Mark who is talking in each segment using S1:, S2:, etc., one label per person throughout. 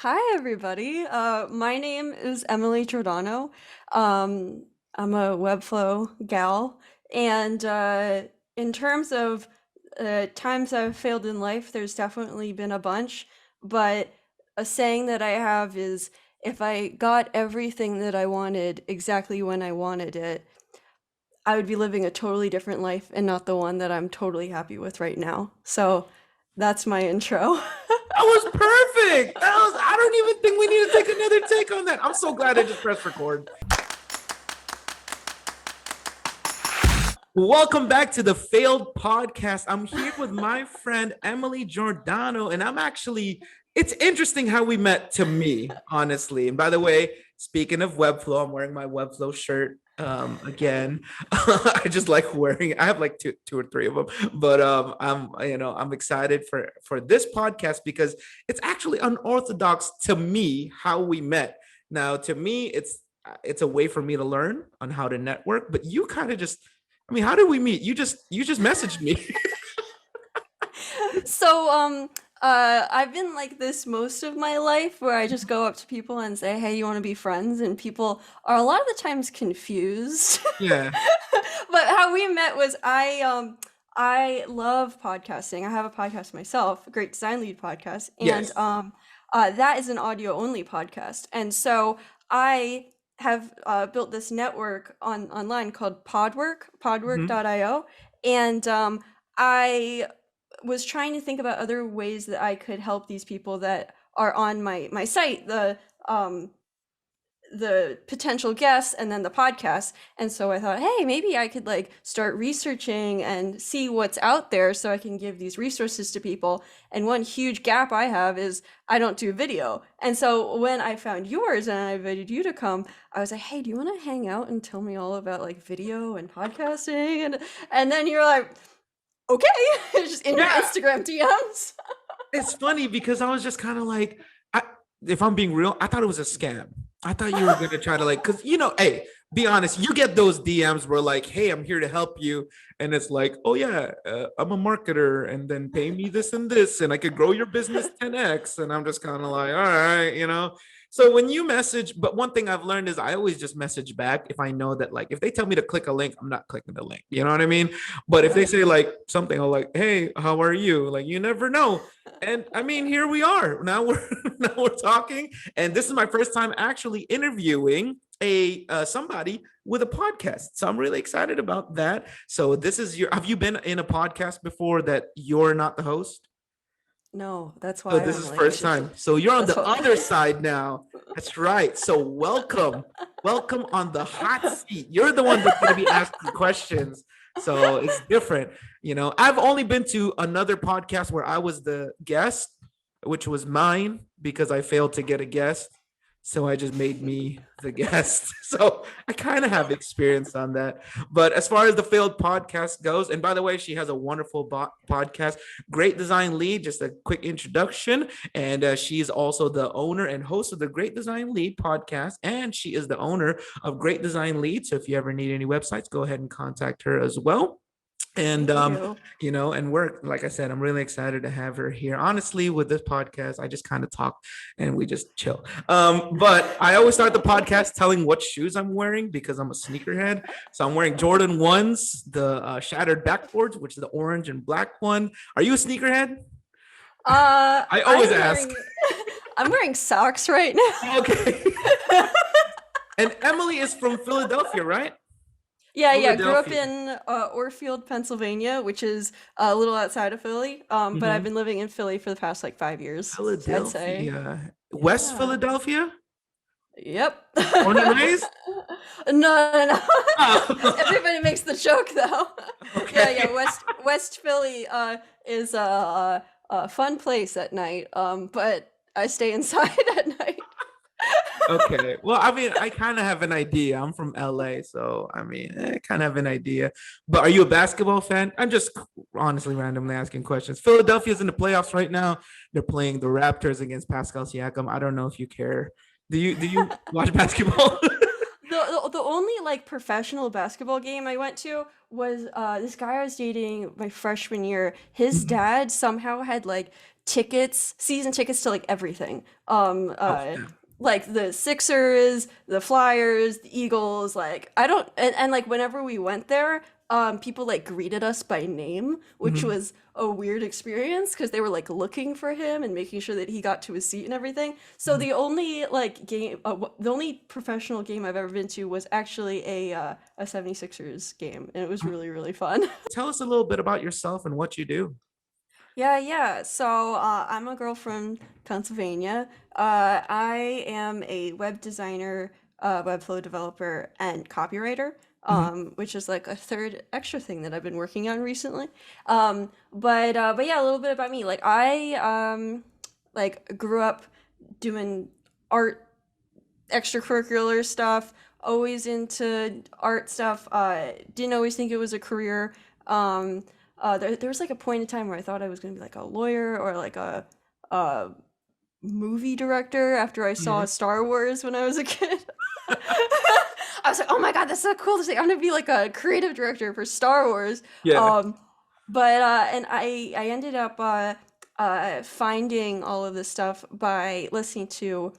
S1: Hi, everybody. My name is Emily Giordano. I'm a Webflow gal. And in terms of times I've failed in life, there's definitely been a bunch. But a saying that I have is if I got everything that I wanted exactly when I wanted it, I would be living a totally different life and not the one that I'm totally happy with right now. So that's my intro.
S2: That was perfect. I don't even think we need to take another take on that. I'm so glad I just pressed record. Welcome back to the Failed Podcast. I'm here with my friend Emily Giordano, and it's interesting how we met to me, honestly. And by the way, speaking of Webflow, I'm wearing my Webflow shirt again. I just like wearing, I have like two or three of them, but I'm excited for this podcast because it's actually unorthodox to me how we met. Now, to me, it's a way for me to learn on how to network, but you kind of just, how did we meet? You just messaged me.
S1: I've been like this most of my life where I just go up to people and say, "Hey, you want to be friends?" And people are a lot of the times confused.
S2: Yeah.
S1: But how we met was I love podcasting. I have a podcast myself, a Great Design Lead podcast, and
S2: Yes.
S1: that is an audio only podcast. And so I have built this network online called
S2: Mhm.
S1: podwork.io, and I was trying to think about other ways that I could help these people that are on my site, the potential guests and then the podcast. And so I thought, hey, maybe I could like start researching and see what's out there so I can give these resources to people. And one huge gap I have is I don't do video. And so when I found yours and I invited you to come, I was like, hey, do you want to hang out and tell me all about like video and podcasting? And then you're like, okay, just in your
S2: Yeah.
S1: Instagram DMs.
S2: It's funny because I was just kind of like, if I'm being real, I thought it was a scam. I thought you were gonna try to because hey, be honest, you get those DMs where like, hey, I'm here to help you, and it's like, oh yeah, I'm a marketer, and then pay me this and this, and I could grow your business 10x, and I'm just kind of like, all right. So when you message, but one thing I've learned is I always just message back if I know that like if they tell me to click a link, I'm not clicking the link. You know what I mean? But if they say like something, I'll like, hey, how are you? Like you never know. And here we are. Now we're now we're talking, and this is my first time actually interviewing a somebody with a podcast. So I'm really excited about that. So this is have you been in a podcast before that you're not the host?
S1: No, that's
S2: So
S1: why
S2: this
S1: I'm
S2: is
S1: like, I
S2: first
S1: should.
S2: time. So you're on
S1: That's
S2: the
S1: what.
S2: other side now. That's right. So welcome. Welcome on the hot seat. You're the one that's going to be asking questions. So it's different. I've only been to another podcast where I was the guest, which was mine because I failed to get a guest. So I just made me the guest. So I kind of have experience on that. But as far as the failed podcast goes, and by the way, she has a wonderful podcast, Great Design Lead, just a quick introduction. And she's also the owner and host of the Great Design Lead podcast. And she is the owner of Great Design Lead. So if you ever need any websites, go ahead and contact her as well. And
S1: Thank you.
S2: and work, like I said, I'm really excited to have her here. Honestly, with this podcast, I just kind of talk and we just chill. But I always start the podcast telling what shoes I'm wearing because I'm a sneakerhead. So I'm wearing Jordan 1s, the shattered backboards, which is the orange and black one. Are you a sneakerhead? I always
S1: I'm
S2: ask.
S1: I'm wearing socks right now.
S2: Okay. And Emily is from Philadelphia, right?
S1: Yeah. Grew up
S2: Philadelphia.
S1: in Orfield, Pennsylvania, which is a little outside of Philly. But I've
S2: Mhm.
S1: been living in Philly for the past like 5 years. So I'd say,
S2: Philadelphia. West
S1: yeah.
S2: Philadelphia?
S1: Yep.
S2: Born and raised?
S1: No.
S2: Oh.
S1: Everybody makes the joke though. Yeah.
S2: Okay.
S1: West Philly is a fun place at night. But I stay inside at night.
S2: Okay. Well, I kind of have an idea. I'm from LA, so I kind of have an idea. But are you a basketball fan? I'm just honestly randomly asking questions. Philadelphia's in the playoffs right now. They're playing the Raptors against Pascal Siakam. I don't know if you care. Do you watch basketball?
S1: The only like professional basketball game I went to was this guy I was dating my freshman year. His
S2: Mhm.
S1: dad somehow had like tickets, season tickets to like everything.
S2: Oh, snap.
S1: Like the Sixers, the Flyers, the Eagles, like I don't and like whenever we went there, people like greeted us by name, which
S2: Mhm.
S1: was a weird experience because they were like looking for him and making sure that he got to his seat and everything. So
S2: Mhm.
S1: the only like game, the only professional game I've ever been to was actually a 76ers game, and it was really really fun.
S2: Tell us a little bit about yourself and what you do.
S1: Yeah, yeah. So I'm a girl from Pennsylvania. I am a web designer, Webflow developer, and copywriter,
S2: Mhm.
S1: which is like a third extra thing that I've been working on recently. But yeah, a little bit about me. Like I like grew up doing art extracurricular stuff, always into art stuff. Didn't always think it was a career. Um, there was like a point in time where I thought I was going to be like a lawyer or like a movie director after I saw
S2: Mhm.
S1: Star Wars when I was a kid. I was like, oh my God, that's so cool to say. I'm going to be like a creative director for Star Wars.
S2: Yeah.
S1: Um, and I ended up finding all of this stuff by listening to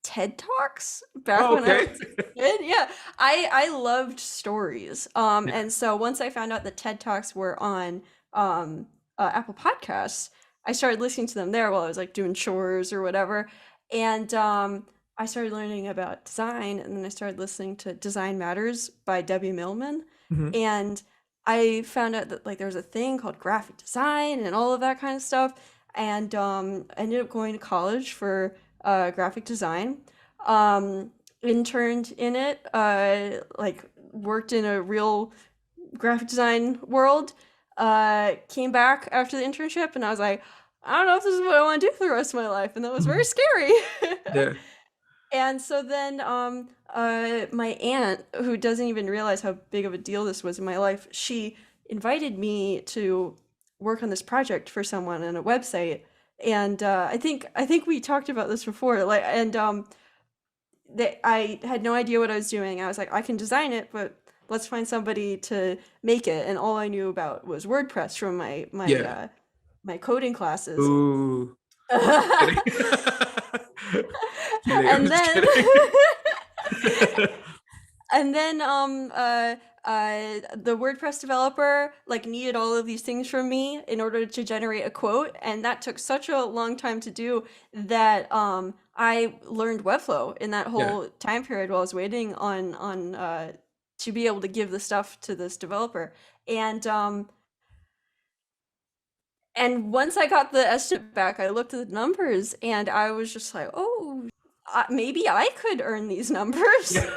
S1: TED Talks back
S2: Oh,
S1: when I
S2: okay.
S1: was a kid. Yeah, I loved stories.
S2: Yeah.
S1: And so once I found out that TED Talks were on Apple Podcasts, I started listening to them there while I was like doing chores or whatever. And I started learning about design, and then I started listening to Design Matters by Debbie Millman.
S2: Mhm.
S1: And I found out that like there was a thing called graphic design and all of that kind of stuff. And I ended up going to college for graphic design. Interned in it, like worked in a real graphic design world. Came back after the internship, and I was like, I don't know if this is what I want to do for the rest of my life, and that was very
S2: Mhm.
S1: scary.
S2: Yeah.
S1: And so then, my aunt, who doesn't even realize how big of a deal this was in my life, she invited me to work on this project for someone on a website. And I think we talked about this before. Like, and that I had no idea what I was doing. I was like, I can design it, but let's find somebody to make it. And all I knew about was WordPress from
S2: Yeah.
S1: my coding classes.
S2: Ooh.
S1: And
S2: Kidding. Kidding. I'm just
S1: then
S2: kidding.
S1: and then the WordPress developer like needed all of these things from me in order to generate a quote, and that took such a long time to do that I learned Webflow in that
S2: Yeah.
S1: whole time period while I was waiting on to be able to give the stuff to this developer. And once I got the estimate back, I looked at the numbers and I was just like, oh, maybe I could earn these numbers.
S2: Yeah.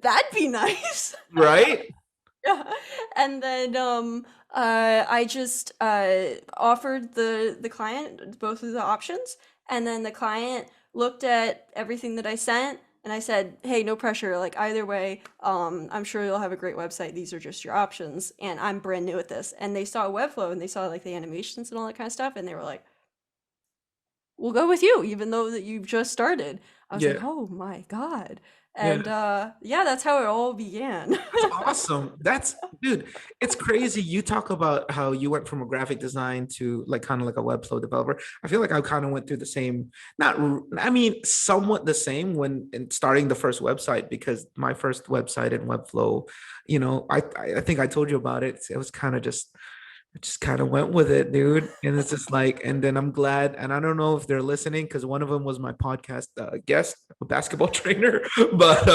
S1: That'd be nice.
S2: Right?
S1: Yeah. And then I just offered the client both of the options, and then the client looked at everything that I sent, and I said, "Hey, no pressure. Like either way, I'm sure you'll have a great website. These are just your options, and I'm brand new at this." And they saw Webflow and they saw like the animations and all that kind of stuff, and they were like, "We'll go with you, even though that you've just started." I was like,
S2: Yeah.
S1: "Oh my God."
S2: Yeah.
S1: And yeah, that's how it all began.
S2: That's awesome. That's dude, it's crazy. You talk about how you went from a graphic design to like kind of like a Webflow developer. I feel like I kind of went through the same, I mean, somewhat the same when in starting the first website, because my first website in Webflow, I think I told you about it. It was kind of just I just kind of went with it, dude. And it's just like, and then I'm glad. And I don't know if they're listening because one of them was my podcast guest, a basketball trainer. But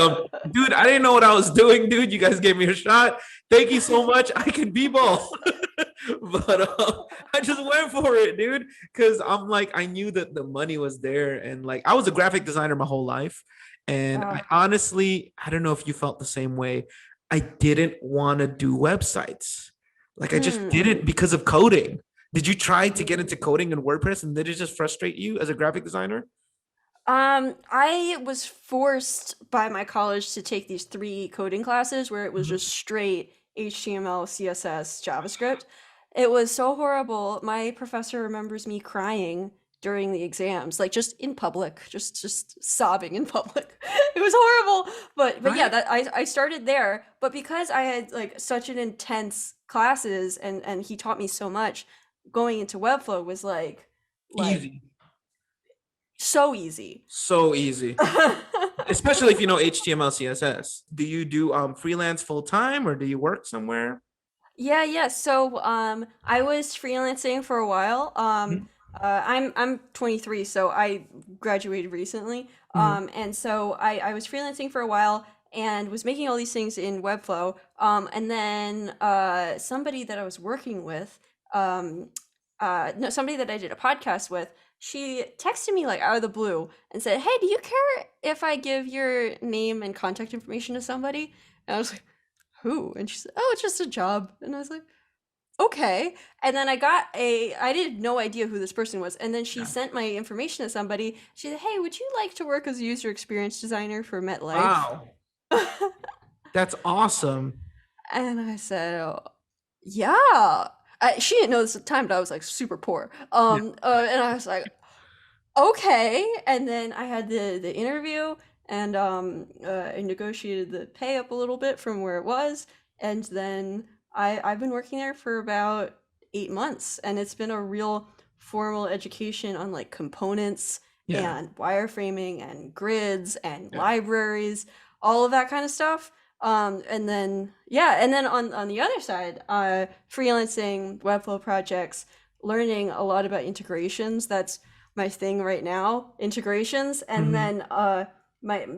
S2: dude, I didn't know what I was doing, dude. You guys gave me a shot. Thank you so much. I can b-ball. But I just went for it, dude. Because I'm like, I knew that the money was there. And like, I was a graphic designer my whole life. And I
S1: Oh.
S2: honestly, I don't know if you felt the same way. I didn't want to do websites. Like I just
S1: Mm.
S2: didn't because of coding. Did you try to get into coding in WordPress and did it just frustrate you as a graphic designer?
S1: I was forced by my college to take these three coding classes where it was
S2: Mhm.
S1: just straight HTML, CSS, JavaScript. It was so horrible. My professor remembers me crying during the exams, like just in public, just sobbing in public. It was horrible. But yeah,
S2: Right?
S1: that I started there, but because I had like such an intense classes and he taught me so much, going into Webflow was like
S2: Easy.
S1: so easy.
S2: So easy. Especially if you know HTML, CSS. Do you do freelance full time or do you work somewhere?
S1: Yeah, yeah. So, I was freelancing for a while.
S2: Mhm.
S1: I'm 23, so I graduated recently.
S2: Mhm.
S1: And so I was freelancing for a while and was making all these things in Webflow. And then somebody that I was working with, um, no, somebody that I did a podcast with, she texted me like out of the blue and said, "Hey, do you care if I give your name and contact information to somebody?" And I was like, "Who?" And she said, "Oh, it's just a job." And I was like, "Okay." And then I did no idea who this person was. And then she
S2: Yeah.
S1: sent my information to somebody. She said, "Hey, would you like to work as a user experience designer for MetLife?"
S2: Wow. That's awesome.
S1: And I said, "Oh, yeah." She didn't know this at the time, but I was like super poor.
S2: Yeah.
S1: And I was like, okay. And then I had the interview, and I negotiated the pay up a little bit from where it was, and then I've been working there for about 8 months, and it's been a real formal education on like components
S2: Yeah.
S1: and wireframing and grids and
S2: Yeah.
S1: libraries, all of that kind of stuff. And then yeah, and then on the other side, freelancing Webflow projects, learning a lot about integrations. That's my thing right now, integrations. And
S2: Mhm.
S1: then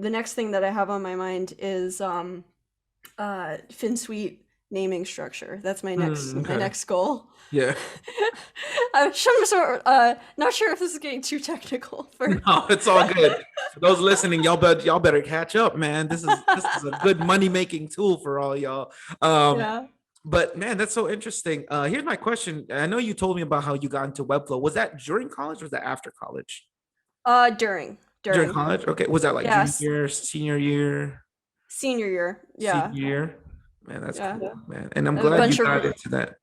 S1: the next thing that I have on my mind is FinSuite naming structure. That's my
S2: Okay.
S1: next goal.
S2: Yeah.
S1: Not sure if this is getting too technical for.
S2: No, it's all good. For those listening, y'all better catch up, man. This is a good money making tool for all y'all. Um,
S1: Yeah.
S2: but man, that's so interesting. Here's my question. I know you told me about how you got into Webflow. Was that during college or was that after college?
S1: During
S2: During
S1: during
S2: college? Okay. Was that like junior
S1: yes,
S2: year, senior year,
S1: senior year.
S2: senior
S1: Yeah,
S2: year? Man, that's
S1: yeah.
S2: cool, man. And I'm
S1: A
S2: glad you
S1: bunch of
S2: got into that.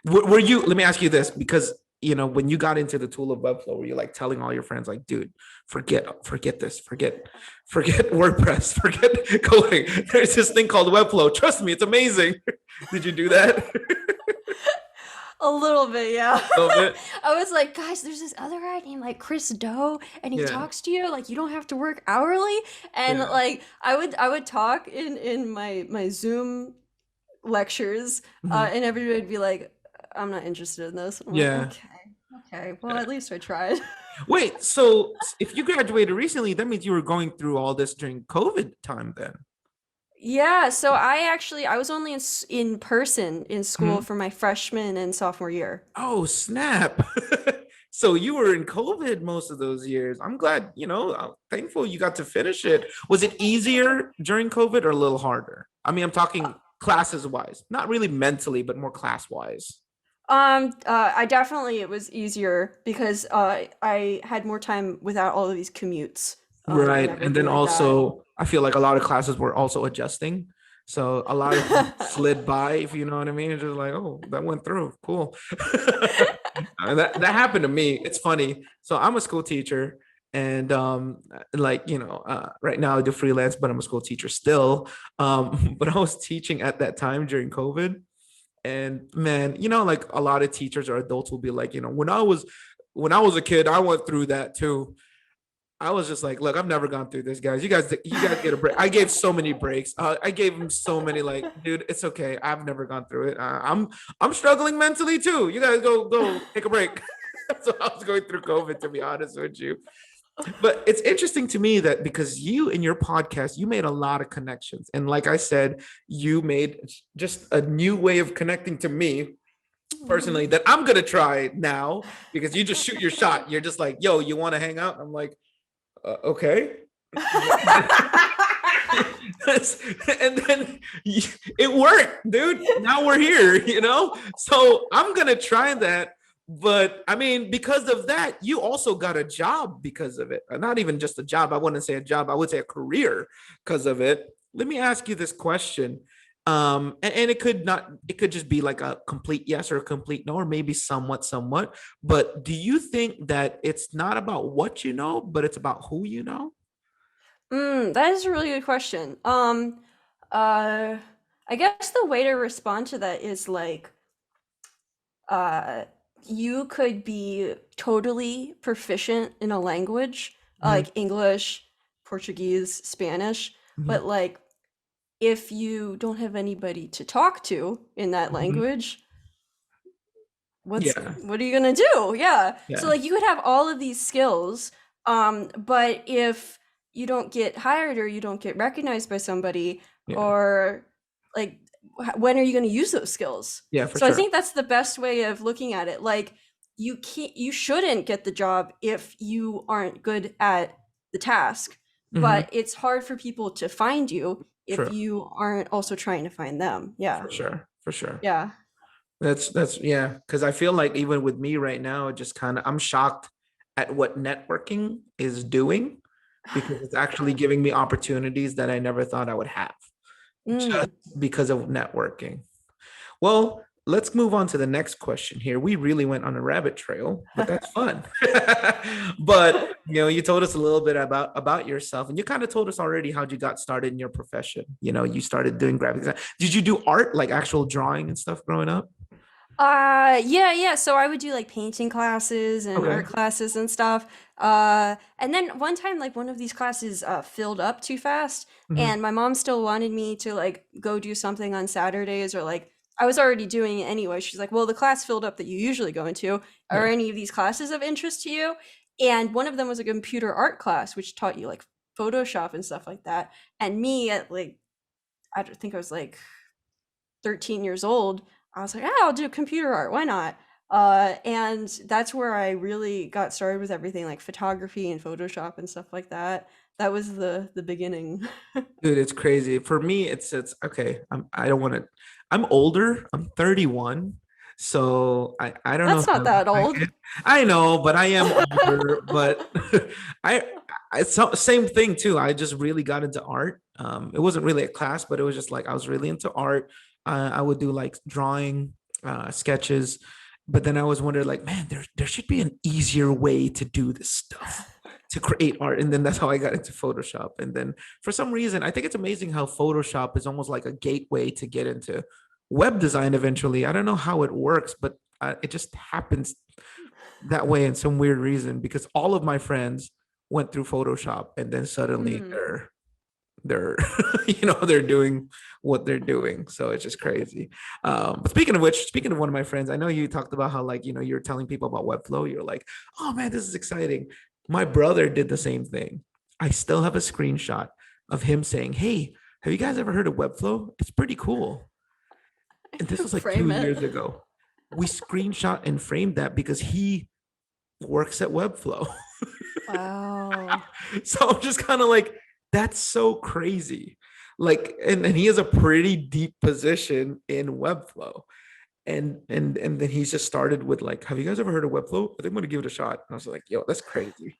S2: Were you, let me ask you this, because when you got into the tool of Webflow, were you like telling all your friends, like, dude, forget this, forget WordPress, forget coding. There's this thing called Webflow. Trust me, it's amazing. Did you do that?
S1: A little bit, yeah.
S2: A little bit?
S1: I was like, guys, there's this other guy named like Chris Doe, and he
S2: Yeah.
S1: talks to you like you don't have to work hourly. And
S2: Yeah.
S1: like I would talk in my Zoom lectures,
S2: Mhm.
S1: and everybody would be like, "I'm not interested in this." I'm like,
S2: Yeah.
S1: okay, okay. Well, at least I tried.
S2: Wait, so if you graduated recently, that means you were going through all this during COVID time then.
S1: Yeah, so I was only in person in school
S2: Mhm.
S1: for my freshman and sophomore year.
S2: Oh, snap. So you were in COVID most of those years. I'm glad, I'm thankful you got to finish it. Was it easier during COVID or a little harder? I mean, I'm talking classes wise, not really mentally, but more class wise.
S1: I definitely it was easier because I had more time without all of these commutes, and
S2: Right. And
S1: everything
S2: then
S1: like that.
S2: also, I feel like a lot of classes were also adjusting. So a lot of them slid by, if you know what I mean. It's just like, oh, that went through. Cool. And that happened to me. It's funny. So I'm a school teacher, and like right now I do freelance, but I'm a school teacher still. But I was teaching at that time during COVID, and man, like a lot of teachers or adults will be like, when I was a kid, I went through that too. I was just like, look, I've never gone through this, guys. You guys get a break. I gave so many breaks. I gave him so many, like, dude, it's okay. I've never gone through it. I'm struggling mentally too. You guys go take a break. So I was going through COVID, to be honest with you. But it's interesting to me that because you in your podcast, you made a lot of connections, and like I said, you made just a new way of connecting to me personally that I'm gonna try now because you just shoot your shot. You're just like, yo, you want to hang out? I'm like, okay. And then it worked, dude. Now we're here. So I'm gonna try that. But I mean, because of that, you also got a job because of it. Not even just a job. I wouldn't say a job, I would say a career because of it. Let me ask you this question. And it could not, it could just be like a complete yes or a complete no, or maybe somewhat. But do you think that it's not about what you know, but it's about who you know?
S1: That is a really good question. Uh, I guess the way to respond to that is like, uh, you could be totally proficient in a language,
S2: Hmm.
S1: like English, Portuguese, Spanish,
S2: Hmm.
S1: but like if you don't have anybody to talk to in that
S2: Hmm.
S1: language,
S2: Yeah.
S1: what are you gonna do? Yeah. So
S2: Yeah.
S1: like you could have all of these skills, but if you don't get hired or you don't get recognized by somebody,
S2: Yeah.
S1: or like when are you gonna use those skills?
S2: Yeah, for
S1: So I
S2: sure.
S1: think that's the best way of looking at it. Like you shouldn't get the job if you aren't good at the task,
S2: Hmm.
S1: but it's hard for people to find you if
S2: True.
S1: you aren't also trying to find them. Yeah.
S2: For sure. For sure.
S1: Yeah.
S2: That's yeah, because I feel like even with me right now, it just kind of, I'm shocked at what networking is doing, because it's actually giving me opportunities that I never thought I would have just
S1: Mm.
S2: because of networking. Well, let's move on to the next question here. We really went on a rabbit trail, but that's fun. But you told us a little bit about yourself, and you kind of told us already how you got started in your profession. You started doing graphic design. Did you do art, like actual drawing and stuff growing up?
S1: Yeah. So I would do like painting classes and art
S2: Okay.
S1: classes and stuff. And then one time, like one of these classes filled up too fast,
S2: Hmm.
S1: and my mom still wanted me to like go do something on Saturdays, or like I was already doing it anyway. She's like, "Well, the class filled up that you usually go into. Are
S2: Yeah.
S1: any of these classes of interest to you?" And one of them was a computer art class, which taught you like Photoshop and stuff like that. And me at like I don't think I was like 13 years old, I was like, "Ah, I'll do computer art. Why not?" And that's where I really got started with everything like photography and Photoshop and stuff like that. That was the beginning.
S2: Dude, it's crazy. For me, it's okay. I don't want to. I'm older. I'm 31. So I don't know
S1: That's not
S2: how
S1: that
S2: I
S1: old.
S2: can. I know, but I am older. But I same thing too. I just really got into art. It wasn't really a class, but it was just like I was really into art. I would do like drawing, sketches, but then I was wondering like, man, there should be an easier way to do this stuff, to create art. And then that's how I got into Photoshop. And then for some reason, I think it's amazing how Photoshop is almost like a gateway to get into web design eventually. I don't know how it works, but it just happens that way in some weird reason, because all of my friends went through Photoshop and then suddenly
S1: Mm.
S2: they're they're doing what they're doing. So it's just crazy. Speaking of which, speaking of one of my friends, I know you talked about how, like, you're telling people about Webflow. You're like, oh man, this is exciting. My brother did the same thing. I still have a screenshot of him saying, hey, have you guys ever heard of Webflow? It's pretty cool. And this was like two
S1: Frame it.
S2: years ago. We screenshot and framed that because he works at Webflow.
S1: Wow.
S2: So I'm just kind of like, that's so crazy. Like, and he has a pretty deep position in Webflow. And then he's just started with like, have you guys ever heard of Webflow? I think I'm gonna give it a shot. And I was like, yo, that's crazy.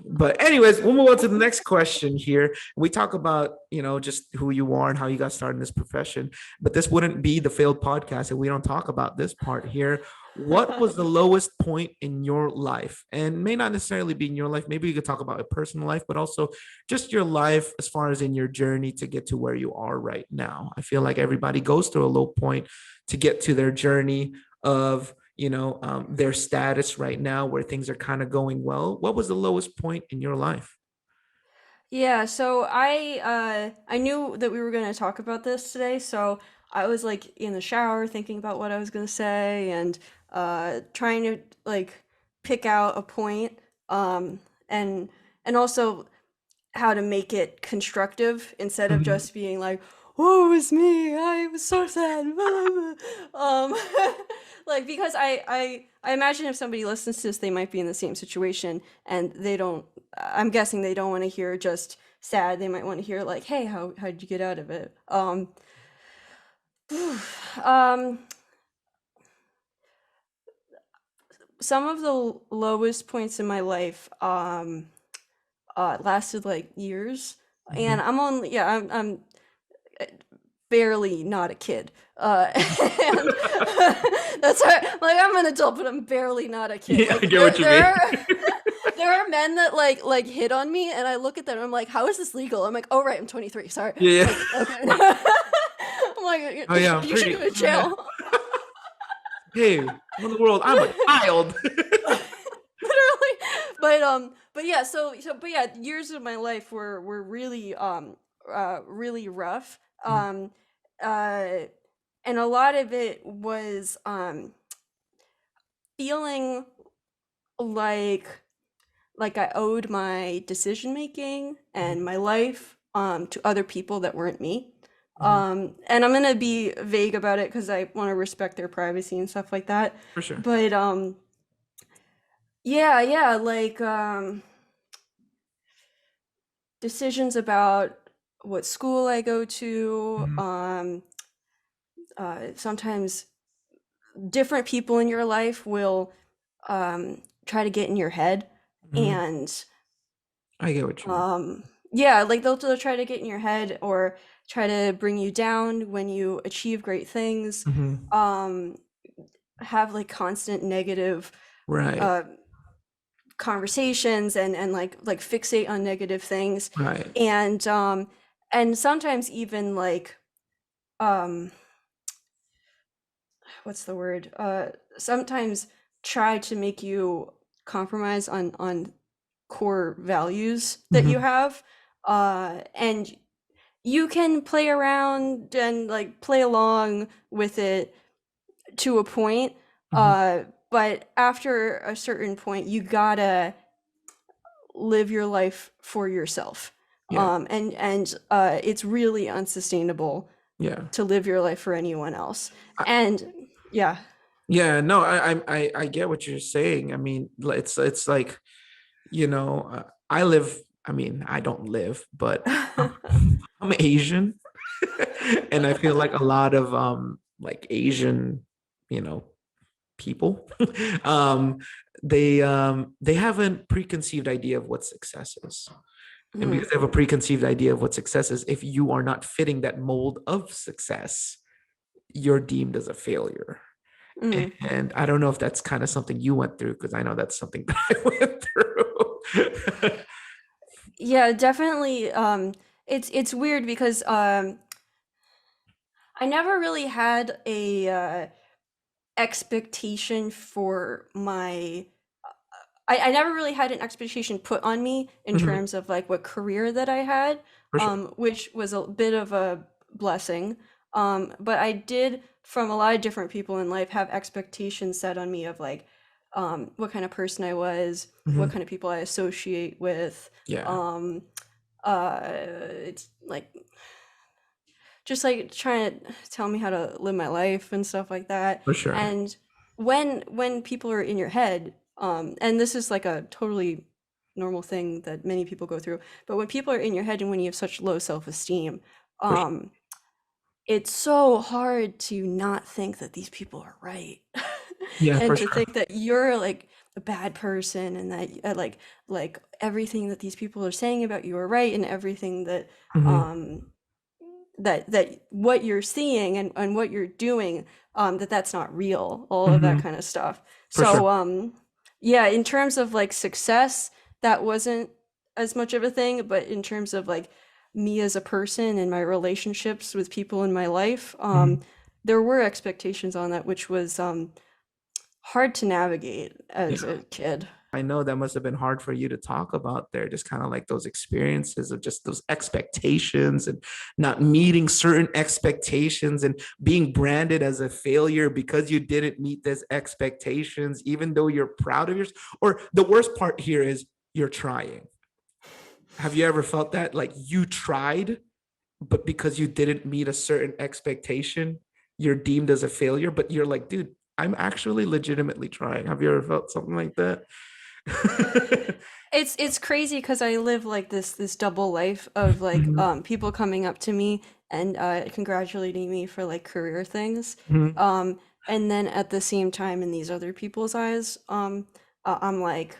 S2: But anyways, we'll move on to the next question here. We talk about, just who you are and how you got started in this profession. But this wouldn't be the failed podcast if we don't talk about this part here. What was the lowest point in your life? And may not necessarily be in your life. Maybe you could talk about a personal life, but also just your life as far as in your journey to get to where you are right now. I feel like everybody goes through a low point to get to their journey of their status right now, where things are kind of going well. What was the lowest point in your life?
S1: Yeah, so I knew that we were going to talk about this today, so I was like in the shower thinking about what I was going to say and trying to like pick out a point, um and also how to make it constructive instead of
S2: Mhm.
S1: just being like, "Oh, it was me. I was so sad." um, like because I imagine if somebody listens to this, they might be in the same situation, and they don't. I'm guessing they don't want to hear just sad. They might want to hear like, "Hey, how did you get out of it?" Um, some of the lowest points in my life lasted like years, and
S2: Mhm.
S1: I'm only yeah I'm barely not a kid. And that's how, like, I'm an adult, but I'm barely not a kid.
S2: Yeah, I
S1: Like
S2: get what you
S1: there
S2: mean.
S1: are there are men that like hit on me, and I look at them and I'm like, how is this legal? I'm like, oh right, I'm 23. Sorry.
S2: Yeah, yeah.
S1: Like, okay. I'm like,
S2: Oh yeah, I'm
S1: you should
S2: pretty.
S1: go to
S2: Yeah.
S1: jail.
S2: Hey, what in the world? I'm a child.
S1: Literally. But yeah, but yeah, years of my life were really really rough. Uh and a lot of it was feeling like I owed my decision making and my life to other people that weren't me.
S2: Mhm.
S1: And I'm gonna be vague about it because I want to respect their privacy and stuff like that.
S2: For sure.
S1: But yeah, yeah, decisions about what school I go to,
S2: Mhm.
S1: sometimes different people in your life will try to get in your head,
S2: Mhm.
S1: and
S2: I get what you mean.
S1: yeah, like they'll try to get in your head or try to bring you down when you achieve great things,
S2: Mhm.
S1: um, have like constant negative
S2: Right.
S1: uh, conversations and like fixate on negative things,
S2: Right.
S1: and and sometimes even like um what's the word? Sometimes try to make you compromise on core values that you
S2: Mhm.
S1: have. And you can play around and like play along with it to a point.
S2: Mhm.
S1: But after a certain point, you gotta live your life for yourself.
S2: Yeah.
S1: And it's really unsustainable
S2: Yeah.
S1: to live your life for anyone else.
S2: I,
S1: And yeah.
S2: yeah. No, I get what you're saying. I mean, it's like, I live. I mean, I don't live, but I'm Asian, and I feel like a lot of like Asian, you know, people, um, they have a preconceived idea of what success is. And
S1: Mhm,
S2: because they have a preconceived idea of what success is, if you are not fitting that mold of success, you're deemed as a failure.
S1: mhm.
S2: And I don't know if that's kind of something you went through, because I know that's something that I went through.
S1: Yeah, definitely. It's weird because I never really had a expectation for my. I never really had an expectation put on me in
S2: Mhm.
S1: terms of like what career that I had,
S2: For sure.
S1: which was a bit of a blessing. But I did, from a lot of different people in life, have expectations set on me of like what kind of person I was, what
S2: Mhm.
S1: kind of people I associate with.
S2: Yeah,
S1: Um, it's like just like trying to tell me how to live my life and stuff like that.
S2: for sure.
S1: And when people are in your head, and this is like a totally normal thing that many people go through, but when people are in your head and when you have such low self-esteem,
S2: For sure.
S1: um, it's so hard to not think that these people are right.
S2: Yeah,
S1: And
S2: for
S1: to
S2: sure.
S1: think that you're like a bad person and that like everything that these people are saying about you are right and everything that
S2: Mhm.
S1: um that what you're seeing and what you're doing, that's not real, all of that
S2: Mhm.
S1: kind of stuff.
S2: For sure.
S1: So yeah, in terms of like success, that wasn't as much of a thing, but in terms of like me as a person and my relationships with people in my life,
S2: Mhm.
S1: there were expectations on that, which was hard to navigate as
S2: Yeah.
S1: a kid.
S2: I know that must have been hard for you to talk about there, just kind of like those experiences of just those expectations and not meeting certain expectations and being branded as a failure because you didn't meet those expectations, even though you're proud of yours. Or the worst part here is you're trying. Have you ever felt that? Like you tried, but because you didn't meet a certain expectation, you're deemed as a failure, but you're like, dude, I'm actually legitimately trying. Have you ever felt something like that?
S1: It's crazy because I live like this double life of like
S2: Mhm.
S1: people coming up to me and congratulating me for like career things,
S2: Mhm.
S1: um and then at the same time in these other people's eyes, I'm like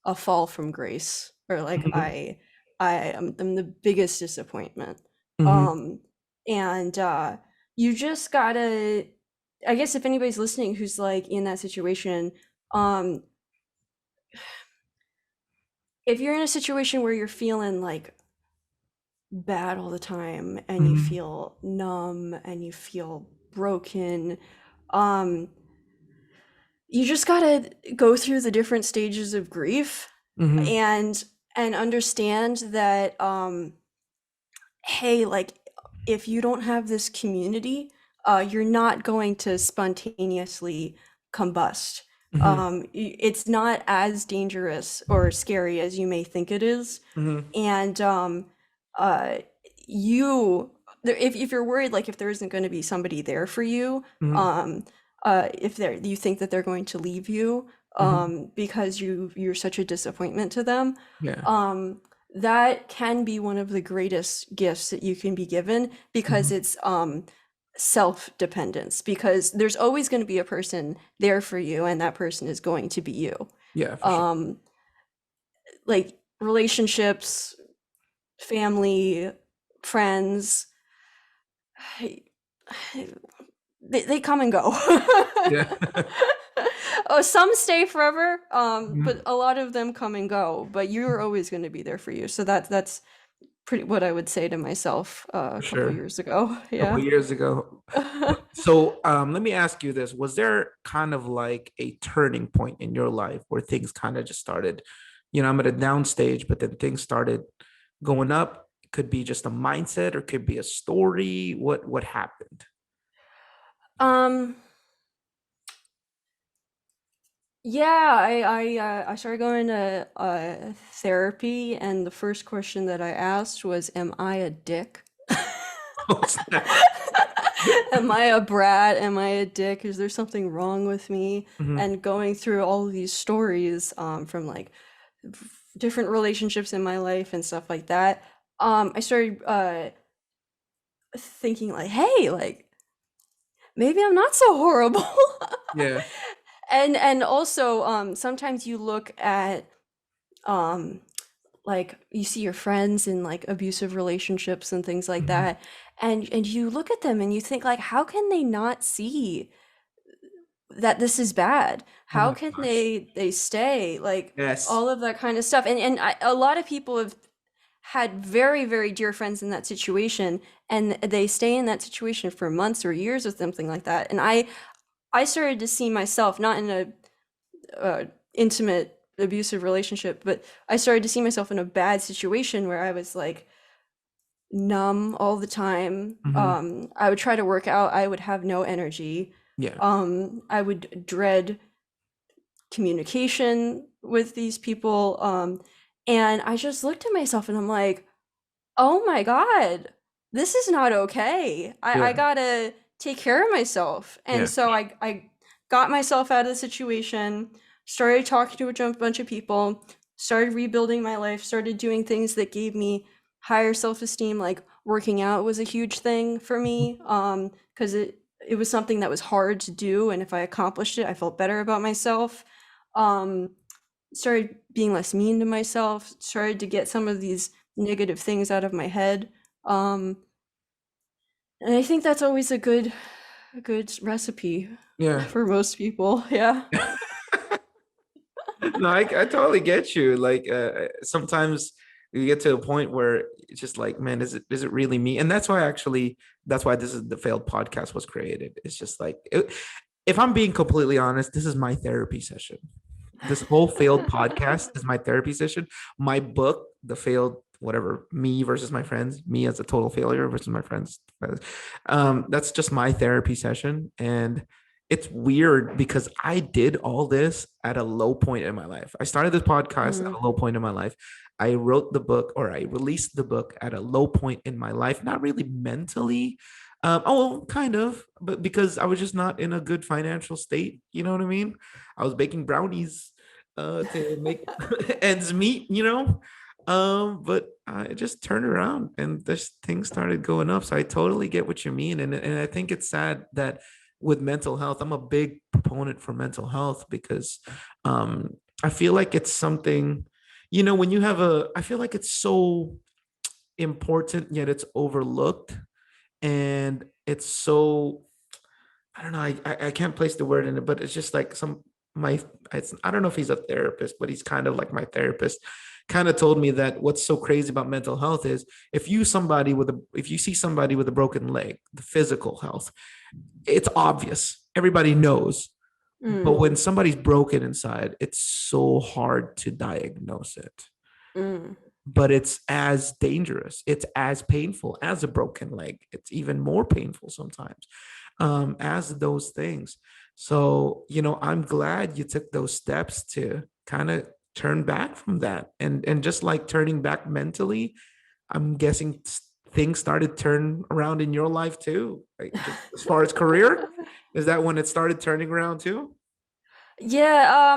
S1: a fall from grace, or like
S2: Mhm.
S1: I'm the biggest disappointment.
S2: Mhm.
S1: um And you just gotta, I guess if anybody's listening who's like in that situation, um, if you're in a situation where you're feeling like bad all the time and you
S2: Mhm,
S1: feel numb and you feel broken, um, you just gotta go through the different stages of grief
S2: mhm,
S1: and understand that hey, like if you don't have this community, you're not going to spontaneously combust.
S2: mhm,
S1: It's not as dangerous or scary as you may think it is.
S2: mhm,
S1: And uh, you, if you're worried, like if there isn't going to be somebody there for you,
S2: mhm,
S1: um, if you think that they're going to leave you
S2: mhm.
S1: because you're such a disappointment to them,
S2: Yeah.
S1: um, that can be one of the greatest gifts that you can be given because
S2: Mhm.
S1: it's self-dependence, because there's always going to be a person there for you and that person is going to be you.
S2: Yeah, for sure.
S1: um like relationships, family, friends, they come and go.
S2: Yeah.
S1: Oh, some stay forever, but
S2: Mhm.
S1: a lot of them come and go, but you're always going to be there for you. So that's pretty what I would say to myself a
S2: For
S1: couple
S2: sure.
S1: years ago.
S2: A couple
S1: Yeah.
S2: years ago. So let me ask you this. Was there kind of like a turning point in your life where things kind of just started, I'm at a down stage, but then things started going up? It could be just a mindset or could be a story. What happened?
S1: um yeah, I started going to therapy, and the first question that I asked was, am I a dick?
S2: Oh, snap.
S1: Am I a brat? Am I a dick? Is there something wrong with me?
S2: Mhm.
S1: And going through all of these stories from like different relationships in my life and stuff like that, I started thinking like, hey, like maybe I'm not so horrible.
S2: Yeah.
S1: And also sometimes you look at um like you see your friends in like abusive relationships and things like
S2: Mhm.
S1: that, and you look at them and you think like, how can they not see that this is bad?
S2: Oh
S1: How
S2: my
S1: can
S2: gosh.
S1: they stay, like
S2: Yes.
S1: all of that kind of stuff? And a lot of people have had very, very dear friends in that situation, and they stay in that situation for months or years or something like that. And I started to see myself not in a intimate abusive relationship, but I started to see myself in a bad situation where I was like numb all the time.
S2: Mhm.
S1: I would try to work out, I would have no energy.
S2: Yeah.
S1: I would dread communication with these people. And I just looked at myself and I'm like, oh my God, this is not okay. I
S2: Yeah.
S1: gotta take care of myself. And
S2: Yeah.
S1: so I got myself out of the situation, started talking to a bunch of people, started rebuilding my life, started doing things that gave me higher self-esteem, like working out was a huge thing for me, because it was something that was hard to do, and if I accomplished it, I felt better about myself. Um, Started being less mean to myself, started to get some of these negative things out of my head. Um, and I think that's always a good recipe
S2: Yeah.
S1: for most people. Yeah.
S2: No, I totally get you. Like sometimes you get to a point where it's just like, man, is it really me? And that's why this is the failed podcast was created. It's just like if I'm being completely honest, this is my therapy session. This whole failed podcast is my therapy session. My book, the failed whatever, me versus my friends, me as a total failure versus my friends. That's just my therapy session. And it's weird because I did all this at a low point in my life. I started this podcast at
S1: Mhm.
S2: a low point in my life. I wrote the book or I released the book at a low point in my life, not really mentally. Oh, kind of, but because I was just not in a good financial state. You know what I mean? I was baking brownies to make ends meet. But I just turned around and this thing started going up. So I totally get what you mean. And I think it's sad that with mental health, I'm a big proponent for mental health because I feel like it's something, when you have I feel like it's so important, yet it's overlooked. and it's so, I don't know, I can't place the word in it, but it's just like my I don't know if he's a therapist, but he's kind of like my therapist, kind of told me that what's so crazy about mental health is if you see somebody with a broken leg, the physical health, it's obvious. Everybody knows. But
S1: Mm,
S2: when somebody's broken inside, it's so hard to diagnose it.
S1: mm,
S2: But it's as dangerous, it's as painful as a broken leg, it's even more painful sometimes, as those things. So I'm glad you took those steps to kind of turn back from that, and just like turning back mentally, I'm guessing things started turn around in your life too, like just as far as career. Is that when it started turning around too?
S1: yeah.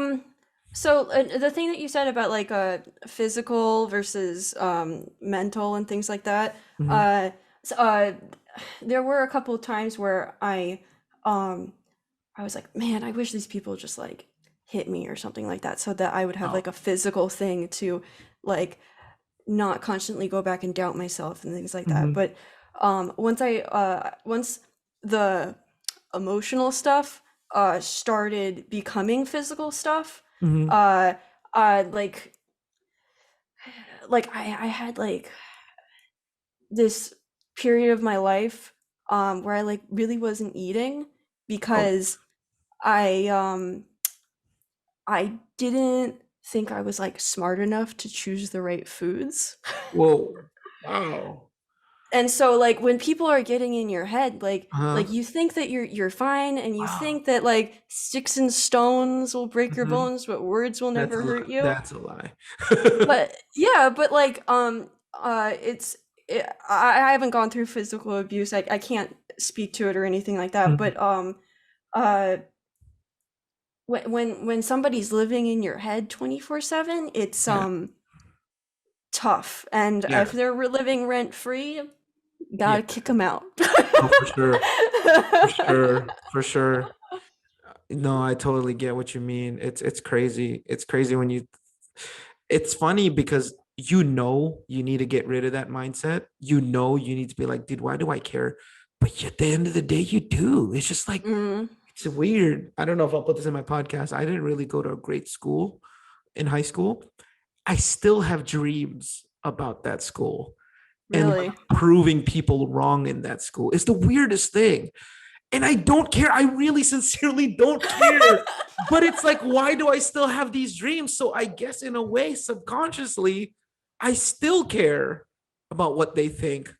S1: So the thing that you said about like physical versus mental and things like that.
S2: Mm-hmm.
S1: Uh, so, there were a couple of times where um I was like, man, I wish these people just like hit me or something like that, so that I would have
S2: Oh.
S1: like a physical thing to like not constantly go back and doubt myself and things like that.
S2: Mm-hmm.
S1: But once the emotional stuff started becoming physical stuff,
S2: Mm-hmm.
S1: uh like I had like this period of my life where I like really wasn't eating
S2: Oh.
S1: because I I didn't think I was like smart enough to choose the right foods.
S2: Whoa. Wow.
S1: And so like when people are getting in your head,
S2: Uh-huh.
S1: you think that you're fine and you
S2: Wow.
S1: think that like sticks and stones will break your
S2: Mhm.
S1: bones, but words will
S2: That's a
S1: never hurt
S2: lie.
S1: you.
S2: That's a lie.
S1: But yeah, but like I haven't gone through physical abuse. I can't speak to it or anything like that.
S2: Mhm.
S1: But uh when somebody's living in your head 24/7, it's
S2: Yeah.
S1: tough. And if
S2: Yeah.
S1: they're living rent free,
S2: Yeah.
S1: gotta kick them out.
S2: Oh, for sure. For sure. For sure. No, I totally get what you mean. It's crazy. It's crazy when you it's funny because you need to get rid of that mindset. You need to be like, dude, why do I care? But at the end of the day, you do. It's just like
S1: Mm,
S2: it's weird. I don't know if I'll put this in my podcast. I didn't really go to a great school in high school. I still have dreams about that school and like
S1: really.
S2: proving people wrong in that school. It's the weirdest thing. And I don't care. I really sincerely don't care. But it's like, why do I still have these dreams? So I guess in a way, subconsciously, I still care about what they think.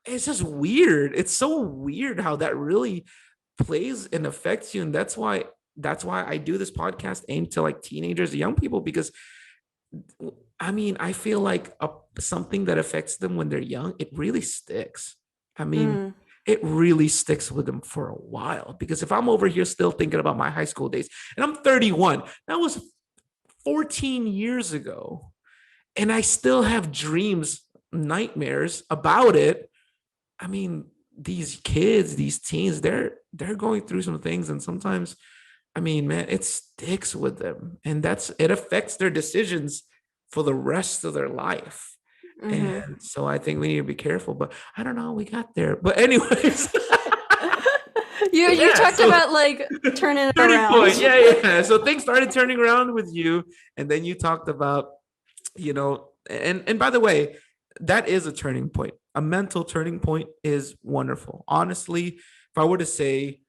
S2: It's just weird. It's so weird how that really plays and affects you. And that's why I do this podcast aimed to like teenagers, young people, because I mean, I feel like something that affects them when they're young, it really sticks. I mean,
S1: Mm,
S2: it really sticks with them for a while. Because if I'm over here still thinking about my high school days, and I'm 31, that was 14 years ago, and I still have dreams, nightmares about it. I mean, these kids, these teens, they're going through some things, and sometimes, I mean, man, it sticks with them, and it affects their decisions for the rest of their life.
S1: hmm.
S2: And so I think we need to be careful. But I don't know how we got there. But anyways,
S1: You
S2: yeah.
S1: talked
S2: So
S1: about like turning it
S2: turning
S1: around.
S2: point, yeah. So things started turning around with you, and then you talked about, and by the way, that is a turning point. A mental turning point is wonderful. Honestly, if I were to say,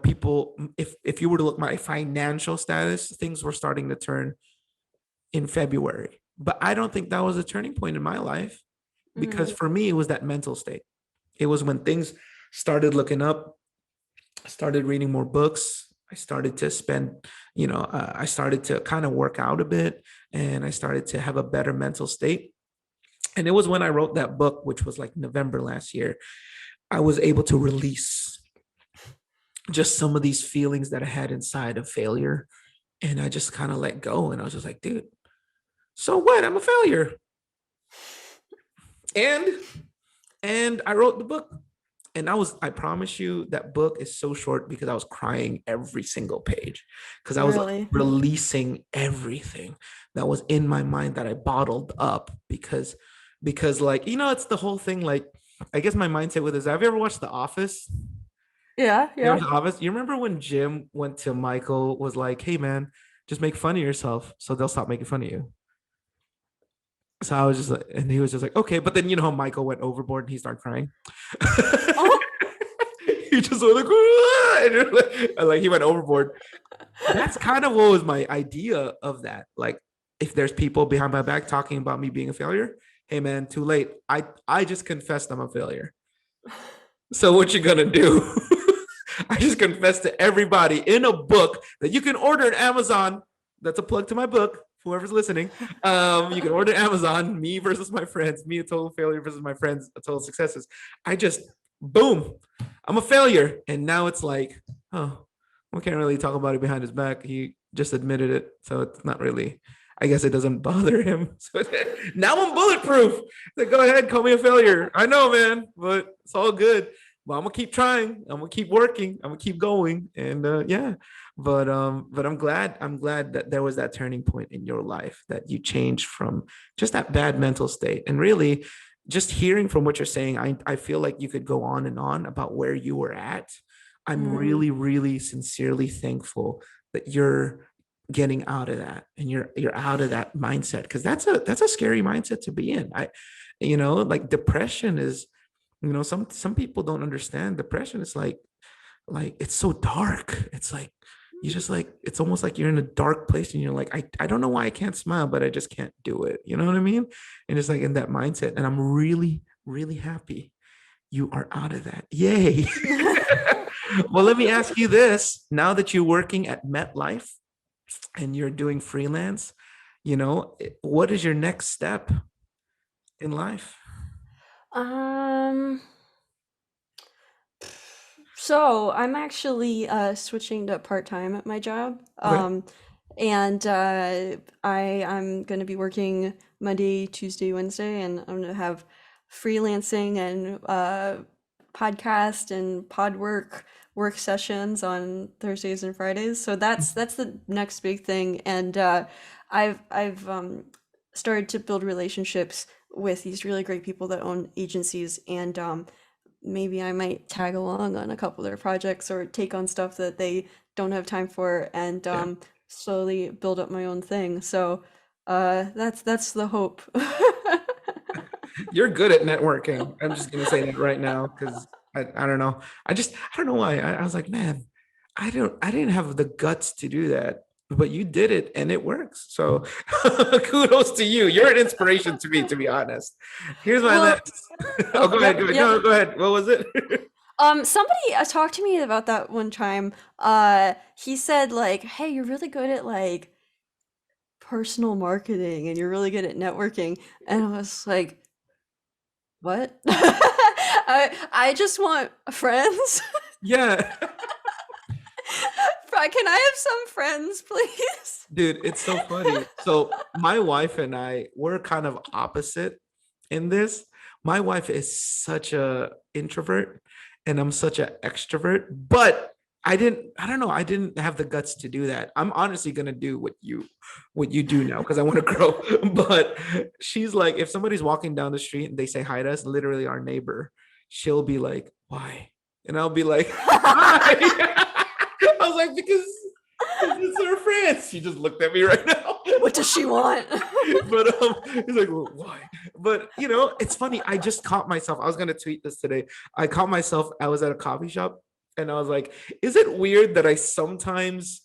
S2: people, if you were to look at my financial status, things were starting to turn in February. But I don't think that was a turning point in my life, because
S1: Mm,
S2: for me, it was that mental state. It was when things started looking up. I started reading more books. I started to I started to kind of work out a bit, and I started to have a better mental state. And it was when I wrote that book, which was like November last year, I was able to release just some of these feelings that I had inside of failure. And I just kind of let go. And I was just like, dude, so what? I'm a failure. And I wrote the book. And I promise you, that book is so short because I was crying every single page, because I was like
S1: really?
S2: releasing everything that was in my mind that I bottled up, because like, it's the whole thing, like, I guess my mindset with this, have you ever watched The Office?
S1: Yeah,
S2: You
S1: yeah.
S2: know, The Office. You remember when Jim went to Michael, was like, "Hey, man, just make fun of yourself, so they'll stop making fun of you." So I was just like, and he was just like, "Okay," but then you know how Michael went overboard and he started crying.
S1: Oh.
S2: He just went like, "Ah," and like he went overboard. That's kind of what was my idea of that. Like, if there's people behind my back talking about me being a failure, hey man, too late. I just confessed I'm a failure. So what you gonna do? I just confessed to everybody in a book that you can order at Amazon. That's a plug to my book. Whoever's listening, you can order Amazon. Me versus my friends. Me a total failure versus my friends a total successes. I just boom, I'm a failure, and now it's like, oh, we can't really talk about it behind his back. He just admitted it, so it's not really. I guess it doesn't bother him. So now I'm bulletproof. Like, go ahead, call me a failure. I know, man, but it's all good. Well, I'm gonna keep trying. I'm gonna keep working. I'm gonna keep going. And yeah, but I'm glad that there was that turning point in your life that you changed from just that bad mental state. And really, just hearing from what you're saying, I feel like you could go on and on about where you were at. I'm
S1: Mm,
S2: really, really sincerely thankful that you're getting out of that and you're out of that mindset, because that's a scary mindset to be in. Like depression is, some people don't understand depression. It's like it's so dark. It's like you just like, it's almost like you're in a dark place and you're like, I don't know why I can't smile, but I just can't do it. You know what I mean? And it's like in that mindset. And I'm really, really happy you are out of that. Yay. Well, let me ask you this. Now that you're working at MetLife and you're doing freelance, what is your next step in life?
S1: Um, so I'm actually switching to part-time at my job.
S2: Okay.
S1: And I'm going to be working Monday, Tuesday, Wednesday, and I'm going to have freelancing and podcast and pod work sessions on Thursdays and Fridays. So that's the next big thing. And I've started to build relationships with these really great people that own agencies, and maybe I might tag along on a couple of their projects or take on stuff that they don't have time for, and
S2: Yeah.
S1: slowly build up my own thing. So that's the hope.
S2: You're good at networking. I'm just gonna say that right now because I don't know. I don't know why. I was like, man, I didn't have the guts to do that, but you did it and it works. So kudos to you. You're an inspiration to me, to be honest. Here's my
S1: Well,
S2: next. Oh,
S1: oh,
S2: go ahead.
S1: yep,
S2: Go ahead.
S1: yep.
S2: No, go ahead. What was it?
S1: Somebody talked to me about that one time. He said like, "Hey, you're really good at like personal marketing and you're really good at networking." And I was like, "What?" I just want friends.
S2: Yeah.
S1: Can I have some friends, please?
S2: Dude, it's so funny. So my wife and I, we're kind of opposite in this. My wife is such a introvert and I'm such an extrovert, but I don't know, I didn't have the guts to do that. I'm honestly gonna do what you do now because I want to grow. But she's like, if somebody's walking down the street and they say hi to us, literally our neighbor, she'll be like, why? And I'll be like, hi. I was like, because it's her friends. She just looked at me right now.
S1: What does she want?
S2: But he's like, well, why? But it's funny. I just caught myself. I was gonna tweet this today. I caught myself. I was at a coffee shop, and I was like, is it weird that I sometimes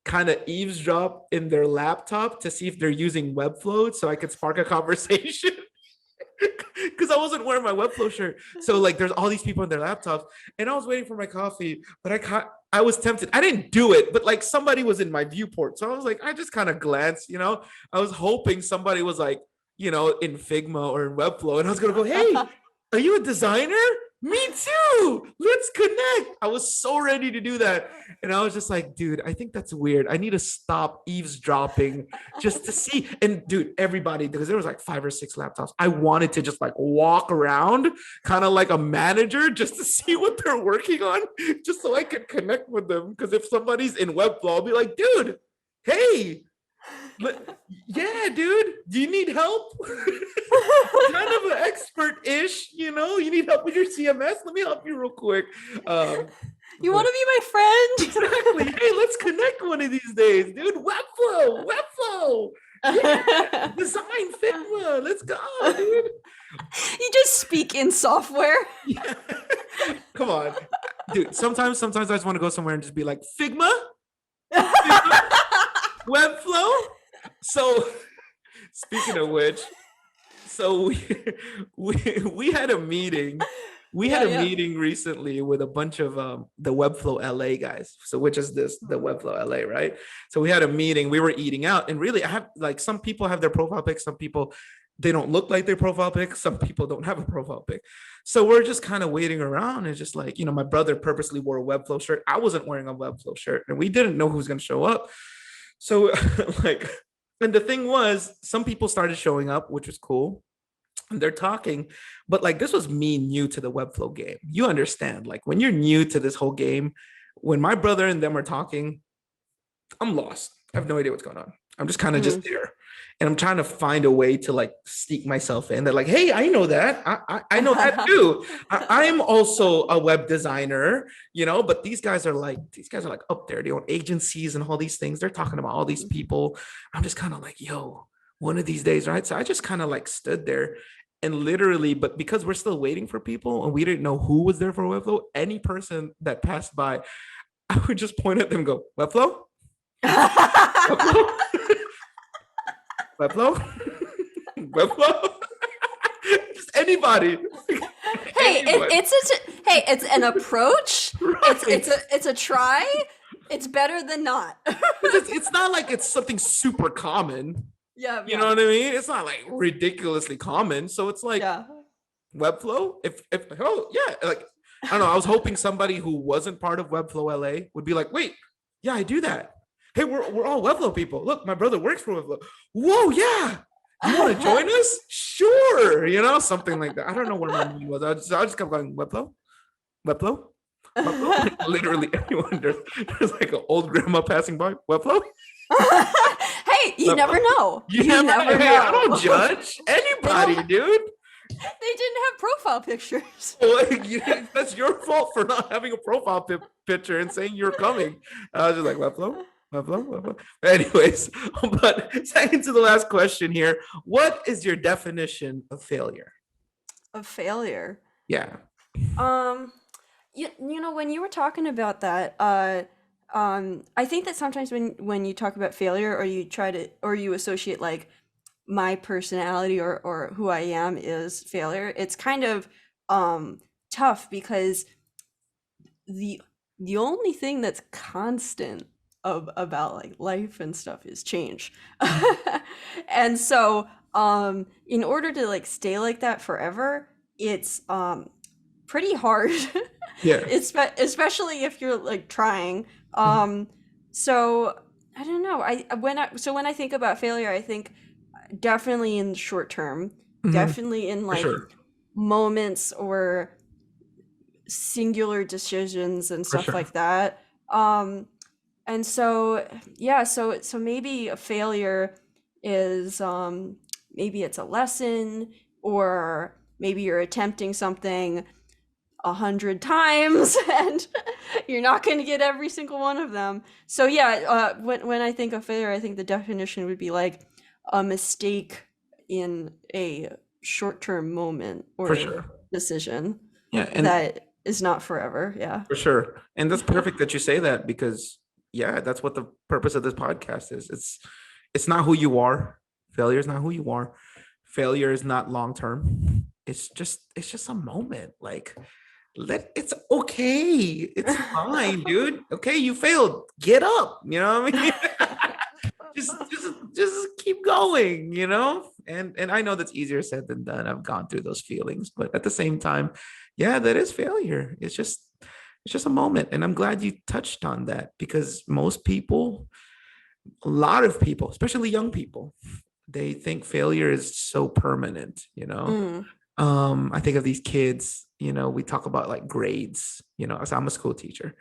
S2: kind of eavesdrop in their laptop to see if they're using Webflow so I could spark a conversation? Because I wasn't wearing my Webflow shirt. So like there's all these people on their laptops and I was waiting for my coffee, but I was tempted. I didn't do it, but like somebody was in my viewport. So I was like, I just kind of glanced. I was hoping somebody was like, in Figma or in Webflow. And I was gonna go, hey, are you a designer? Me too. Let's connect. I was so ready to do that. And I was just like, dude, I think that's weird. I need to stop eavesdropping just to see. And dude, everybody, because there was like 5 or 6 laptops, I wanted to just like walk around kind of like a manager just to see what they're working on, just so I could connect with them. Because if somebody's in Webflow, I'll be like, dude, hey. But yeah, dude, do you need help? Kind of an expert-ish, you need help with your CMS. Let me help you real quick.
S1: You want
S2: But
S1: to be my friend?
S2: exactly. Hey, let's connect one of these days, dude. Webflow. Yeah, design Figma. Let's go, dude.
S1: You just speak in software.
S2: Yeah. Come on, dude. Sometimes I just want to go somewhere and just be like Figma, Figma, Webflow. So, speaking of which, so we had a meeting. We had
S1: Yeah,
S2: a
S1: yeah.
S2: meeting recently with a bunch of the Webflow LA guys. So which is the Webflow LA, right? So we had a meeting. We were eating out, and really, I have like some people have their profile pics. Some people they don't look like their profile pic. Some people don't have a profile pic. So we're just kind of waiting around, and just like my brother purposely wore a Webflow shirt. I wasn't wearing a Webflow shirt, and we didn't know who was going to show up. So like, and the thing was, some people started showing up, which was cool. And they're talking, but like this was me new to the Webflow game. You understand, like when you're new to this whole game, when my brother and them are talking, I'm lost. I have no idea what's going on. I'm just kind of just
S1: Mhm.
S2: there. And I'm trying to find a way to like sneak myself in. They're like, hey, I know that. I know that too. I'm also a web designer, but these guys are like up there. They own agencies and all these things. They're talking about all these people. I'm just kind of like, yo, one of these days, right? So I just kind of like stood there and literally, but because we're still waiting for people and we didn't know who was there for Webflow, any person that passed by, I would just point at them and go, Webflow? Webflow? Webflow? Webflow? Just anybody.
S1: Hey,
S2: Anybody.
S1: it's an approach.
S2: Right.
S1: It's a try. It's better than not.
S2: It's not like it's something super common.
S1: Yeah,
S2: You know
S1: yeah,
S2: what I mean? It's not like ridiculously common. So it's like
S1: yeah.
S2: Webflow. If oh yeah, like I don't know. I was hoping somebody who wasn't part of Webflow LA would be like, wait, yeah, I do that. Hey, we're all Webflow people. Look, my brother works for Webflow. Whoa, yeah. You want to join us? Sure. Something like that. I don't know where my mind was. I just kept going, Webflow, Webflow, Webflow. Like, literally everyone. There's like an old grandma passing by. Webflow,
S1: Hey, you never
S2: Webflow.
S1: know.
S2: You
S1: You
S2: never,
S1: never
S2: hey, I don't
S1: know.
S2: judge anybody, dude.
S1: They didn't have profile pictures.
S2: Like, that's your fault for not having a profile picture and saying you're coming. I was just like, Webflow, Webflow, Webflow. Anyways, but second to the last question here. What is your definition of failure?
S1: Of failure.
S2: Yeah.
S1: Um, when you were talking about that, I think that sometimes when you talk about failure or you associate like my personality or who I am is failure, it's kind of tough because the the only thing that's constant about like life and stuff is change. And so in order to like stay like that forever, it's pretty hard.
S2: Yeah.
S1: Especially if you're like trying. So I don't know. When I think about failure, I think definitely in the short term,
S2: Mhm.
S1: definitely in
S2: For
S1: like
S2: sure.
S1: moments or singular decisions and
S2: For
S1: stuff
S2: sure.
S1: like that. And so yeah, so maybe a failure is maybe it's a lesson, or maybe you're attempting something 100 times and you're not going to get every single one of them. So yeah, when I think of failure, I think the definition would be like a mistake in a short-term moment
S2: For
S1: or
S2: sure.
S1: decision
S2: Yeah. And
S1: that is not forever. Yeah.
S2: for sure. And that's perfect that you say that because yeah, that's what the purpose of this podcast is. It's not who you are. Failure is not who you are. Failure is not long term. It's just a moment. Like it's okay. It's fine, dude. Okay, you failed. Get up. You know what I mean? just keep going. And I know that's easier said than done. I've gone through those feelings, but at the same time, yeah, that is failure. It's just a moment. And I'm glad you touched on that because most people, a lot of people, especially young people, they think failure is so permanent.
S1: Mm,
S2: I think of these kids, we talk about like grades, as I'm a school teacher.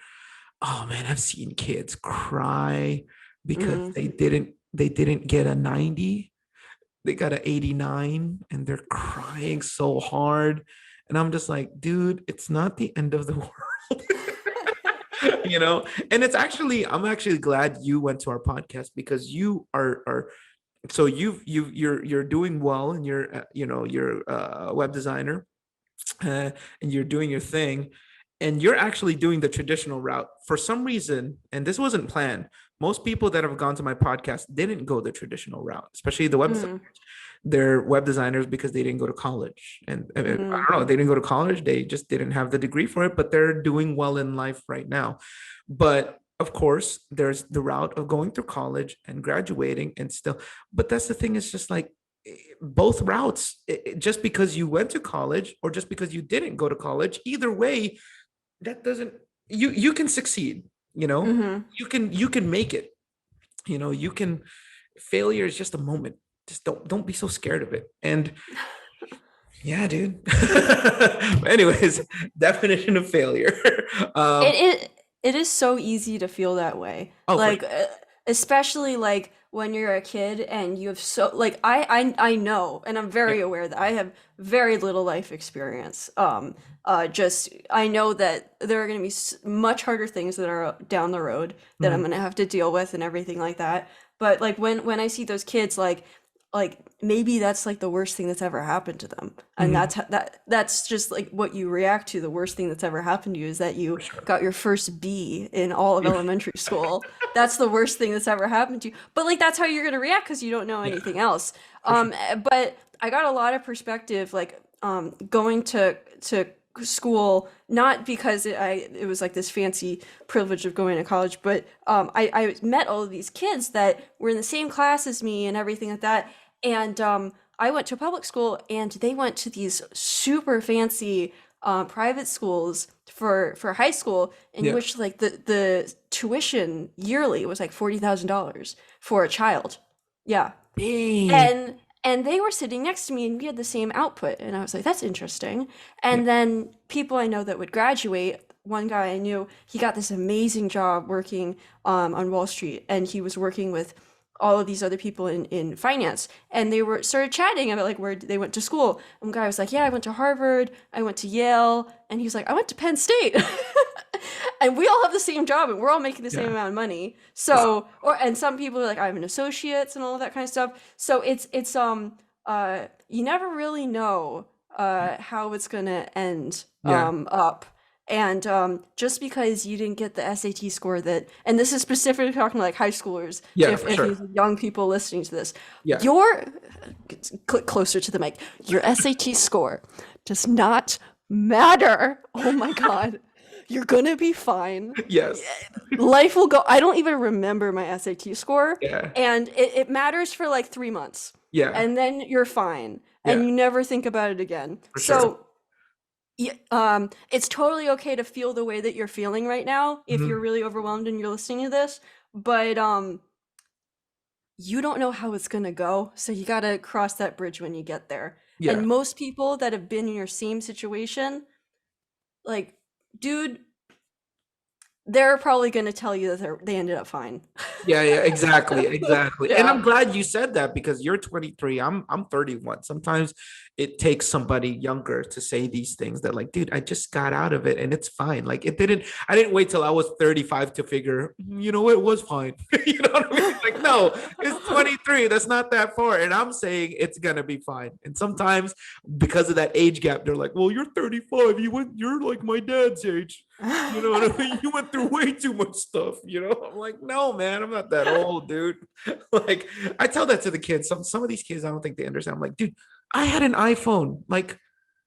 S2: Oh man, I've seen kids cry because
S1: mm,
S2: they didn't they didn't get a 90, they got an 89, and they're crying so hard. And I'm just like, dude, it's not the end of the world. You know. And it's actually, I'm actually glad you went to our podcast, because you are so you're doing well, and you're you're a web designer, and you're doing your thing, and you're actually doing the traditional route for some reason. And this wasn't planned. Most people that have gone to my podcast didn't go the traditional route, especially the web designers.
S1: Mm,
S2: They're web designers because they didn't go to college, and I don't
S1: mm,
S2: know, they didn't go to college, they just didn't have the degree for it, but they're doing well in life right now. But of course, there's the route of going through college and graduating and still. But that's the thing, is just like, both routes, just because you went to college or just because you didn't go to college, either way, that doesn't, you can succeed, you know.
S1: mm-hmm.
S2: You can make it, you know. You can, failure is just a moment. Just don't be so scared of it. And yeah, dude. Anyways, definition of failure. um
S1: It is so easy to feel that way.
S2: oh, for
S1: Like
S2: sure.
S1: especially like when you're a kid and you have so like I know and I'm
S2: Yeah.
S1: very aware that I have very little life experience. Just I know that there are going to be much harder things that are down the road that I'm
S2: Mhm.
S1: going to have to deal with and everything like that. But like when I see those kids like maybe that's like the worst thing that's ever happened to them, and
S2: Mhm.
S1: that's just like what you react to. The worst thing that's ever happened to you is that you
S2: For sure.
S1: got your first B in all of
S2: Yeah.
S1: elementary school. That's the worst thing that's ever happened to you, but like that's how you're going to react because you don't know
S2: Yeah,
S1: anything else.
S2: for sure.
S1: But I got a lot of perspective like going to school, not because it was like this fancy privilege of going to college, but I met all of these kids that were in the same class as me and everything like that. And I went to public school, and they went to these super fancy private schools for high school, in
S2: Yeah.
S1: which like the tuition yearly was like $40,000 for a child. Yeah,
S2: Dang.
S1: and they were sitting next to me, and we had the same output, and I was like, that's interesting.
S2: Yeah.
S1: And then people I know that would graduate, one guy I knew, he got this amazing job working on Wall Street, and he was working with all of these other people in finance, and they were started chatting about like where they went to school. And one guy was like, yeah, I went to Harvard, I went to Yale, and he was like, I went to Penn State. And we all have the same job, and we're all making the same
S2: Yeah.
S1: amount of money.
S2: Wow.
S1: So, or and some people are like, I have an associate's and all of that kind of stuff. So it's you never really know how it's gonna end
S2: Yeah.
S1: up. And just because you didn't get the SAT score that, and this is specifically talking to like high schoolers,
S2: Yeah,
S1: if
S2: for
S1: you
S2: sure.
S1: young people listening to this,
S2: Yeah.
S1: your click closer to the mic. Your SAT score does not matter. Oh my God. You're gonna be fine.
S2: Yes.
S1: Life will go. I don't even remember my SAT score,
S2: Yeah.
S1: and it matters for like 3 months,
S2: Yeah.
S1: and then you're fine, and
S2: Yeah.
S1: you never think about it again.
S2: For sure.
S1: So, it's totally okay to feel the way that you're feeling right now if you're
S2: Mhm.
S1: really overwhelmed and you're listening to this, but you don't know how it's gonna go, so you gotta cross that bridge when you get there.
S2: Yeah.
S1: And most people that have been in your same situation, like, dude, they're probably gonna tell you that they ended up fine.
S2: Yeah, yeah, exactly, exactly. And
S1: Yeah.
S2: I'm glad you said that, because you're 23, I'm 31. Sometimes it takes somebody younger to say these things, that like, dude, I just got out of it and it's fine. Like, I didn't wait till I was 35 to figure, you know, it was fine. You know what I mean? Like, no, it's 23. That's not that far. And I'm saying it's gonna be fine. And sometimes because of that age gap, they're like, well, you're 35. You're like my dad's age. You know what I mean? You went through way too much stuff, you know? I'm like, no, man, I'm not that old, dude. Like, I tell that to the kids. Some of these kids, I don't think they understand. I'm like, dude, I had an iPhone. Like,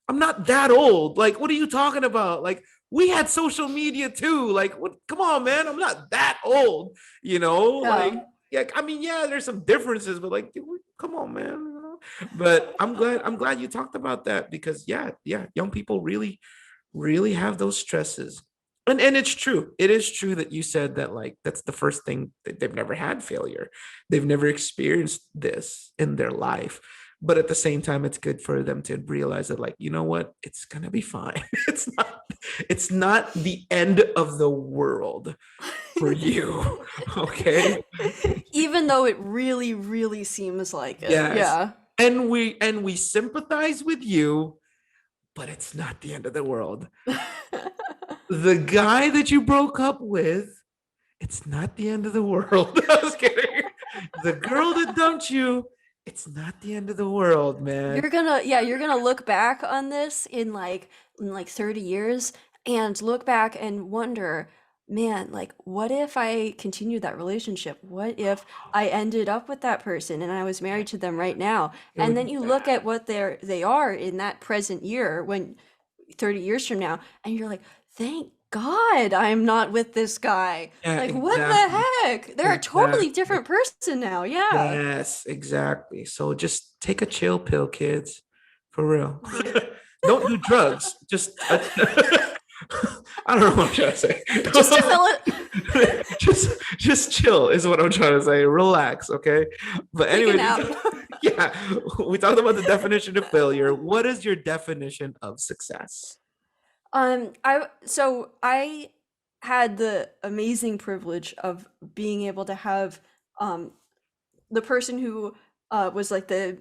S2: I'm not that old. Like, what are you talking about? Like, we had social media too. Like, what? Come on, man. I'm not that old, you know? Like,
S1: Yeah.
S2: yeah, I mean, yeah, there's some differences, but like, dude, come on, man. You know? But I'm glad you talked about that, because yeah, young people really have those stresses. And it's true. It is true that you said that, like, that's the first thing, that they've never had failure. They've never experienced this in their life. but at the same time, it's good for them to realize that, like, you know what, it's gonna be fine. It's not the end of the world for you. Okay.
S1: Even though it really, really seems like it.
S2: Yes.
S1: Yeah.
S2: And we sympathize with you, but it's not the end of the world. The guy that you broke up with, it's not the end of the world. I was kidding. The girl that dumped you, it's not the end of the world, man.
S1: You're gonna look back on this in like 30 years and look back and wonder, man, like what if I continued that relationship? What if I ended up with that person and I was married to them right now?
S2: It
S1: And
S2: would
S1: then
S2: be
S1: you look
S2: bad.
S1: at what they are in that present year when 30 years from now, and you're like, thank God I'm not with this guy.
S2: Yeah,
S1: Like, what
S2: exactly.
S1: the heck? They're a totally
S2: Exactly.
S1: different person now. Yeah.
S2: Yes, exactly. So just take a chill pill, kids. For real.
S1: Yeah.
S2: Don't do drugs. Just I don't know what I'm trying to say.
S1: Just to fill it,
S2: just chill is what I'm trying to say. Relax, okay? But
S1: take a
S2: anyway,
S1: nap.
S2: yeah, we talked about the definition of failure. What is your definition of success?
S1: I had the amazing privilege of being able to have um the person who was like the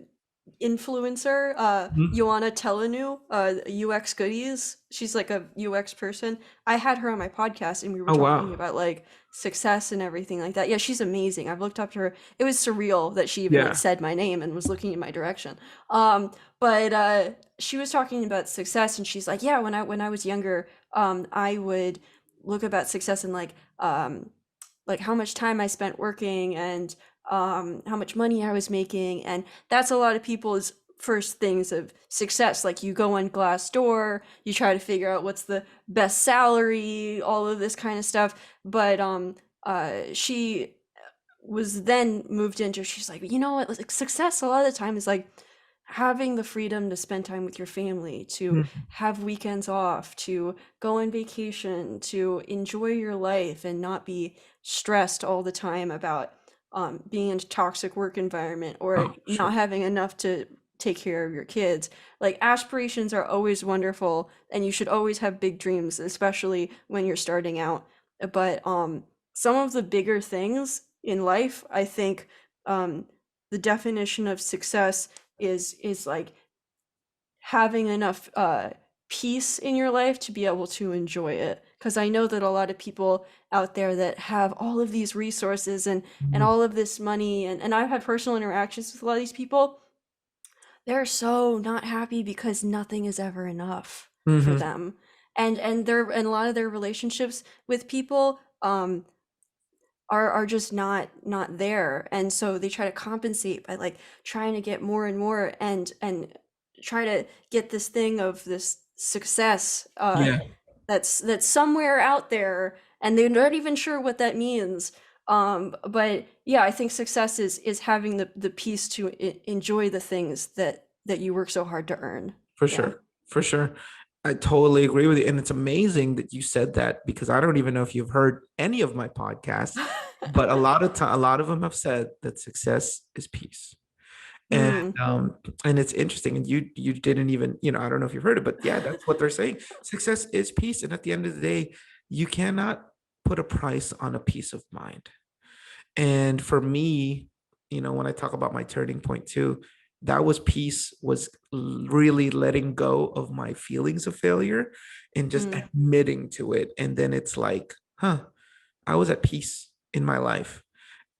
S1: influencer,
S2: Mhm.
S1: Ioana Telenu, UX Goodies. She's like a UX person. I had her on my podcast and we were
S2: Oh
S1: talking
S2: wow.
S1: about like success and everything like that. Yeah, she's amazing. I've looked up to her. It was surreal that she even like
S2: Yeah.
S1: said my name and was looking in my direction. But she was talking about success and she's like, yeah, when I was younger, I would look about success and like how much time I spent working and how much money I was making. And that's a lot of people's first things of success. Like you go on Glassdoor, you try to figure out what's the best salary, all of this kind of stuff. But she was then moved into, she's like, you know what, like success a lot of the time is like having the freedom to spend time with your family, to
S2: Mhm.
S1: have weekends off, to go on vacation, to enjoy your life and not be stressed all the time about being in a toxic work environment or
S2: Oh,
S1: not
S2: sure.
S1: having enough to take care of your kids. Like aspirations are always wonderful and you should always have big dreams, especially when you're starting out. But some of the bigger things in life, I think um, the definition of success is like having enough peace in your life to be able to enjoy it, because I know that a lot of people out there that have all of these resources and
S2: Mhm.
S1: all of this money and I've had personal interactions with a lot of these people, they're so not happy because nothing is ever enough for
S2: Mhm.
S1: them. And a lot of their relationships with people are just not there, and so they try to compensate by like trying to get more and more and try to get this thing of this success
S2: Yeah.
S1: that's somewhere out there and they're not even sure what that means. But yeah, I think success is having the peace to enjoy the things that you work so hard to earn.
S2: For
S1: Yeah.
S2: sure. For sure. I totally agree with you. And it's amazing that you said that because I don't even know if you've heard any of my podcasts, but a lot of them have said that success is peace. And
S1: Mm.
S2: um and it's interesting. And you didn't even, I don't know if you've heard it, but yeah, that's what they're saying. Success is peace. And at the end of the day, you cannot put a price on a peace of mind. And for me, when I talk about my turning point too, that was peace, was really letting go of my feelings of failure and just
S1: Mm.
S2: admitting to it. And then it's like, huh, I was at peace in my life.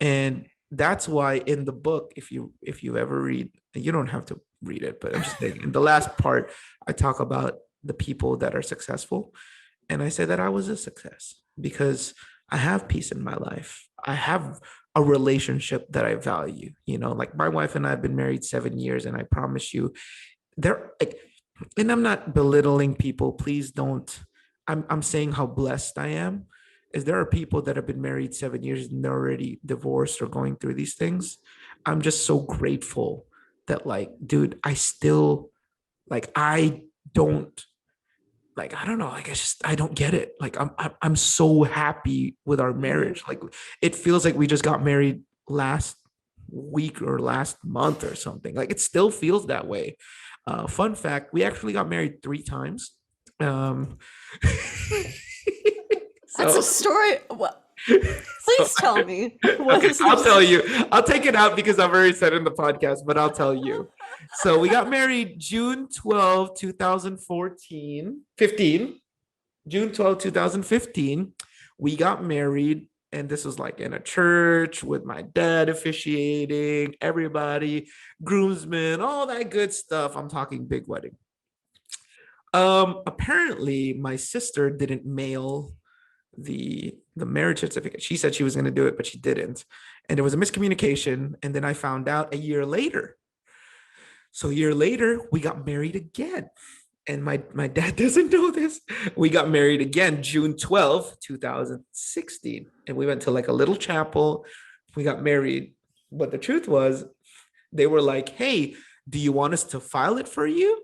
S2: And that's why in the book, if you ever read, you don't have to read it, but I'm just saying in the last part, I talk about the people that are successful. And I say that I was a success because I have peace in my life. I have a relationship that I value. Like my wife and I have been married 7 years, and I promise you, there. Like, and I'm not belittling people. Please don't. I'm saying how blessed I am. Is there are people that have been married 7 years and they're already divorced or going through these things. I'm just so grateful that, like, dude, I don't, like, I don't know, like I don't get it. Like I'm so happy with our
S1: Mm.
S2: marriage. Like it feels like we just got married last week or last month or something. Like it still feels that way. Fun fact, we actually got married 3 times. Um,
S1: That's a
S2: so
S1: story. What?
S2: so
S1: Please tell me. What
S2: okay,
S1: is
S2: I'll tell
S1: this?
S2: you. I'll take it out because I've already said it in the podcast, but I'll tell you. So we got married June 12, 2014, 15. June 12, 2015. We got married, and this was like in a church with my dad officiating, everybody, groomsmen, all that good stuff. I'm talking big wedding. Apparently my sister didn't mail the marriage certificate. She said she was going to do it, but she didn't. And there was a miscommunication. And then I found out a year later. So a year later, we got married again. And my dad doesn't know this. We got married again June 12, 2016. And we went to like a little chapel. We got married. But the truth was, they were like, hey, do you want us to file it for you?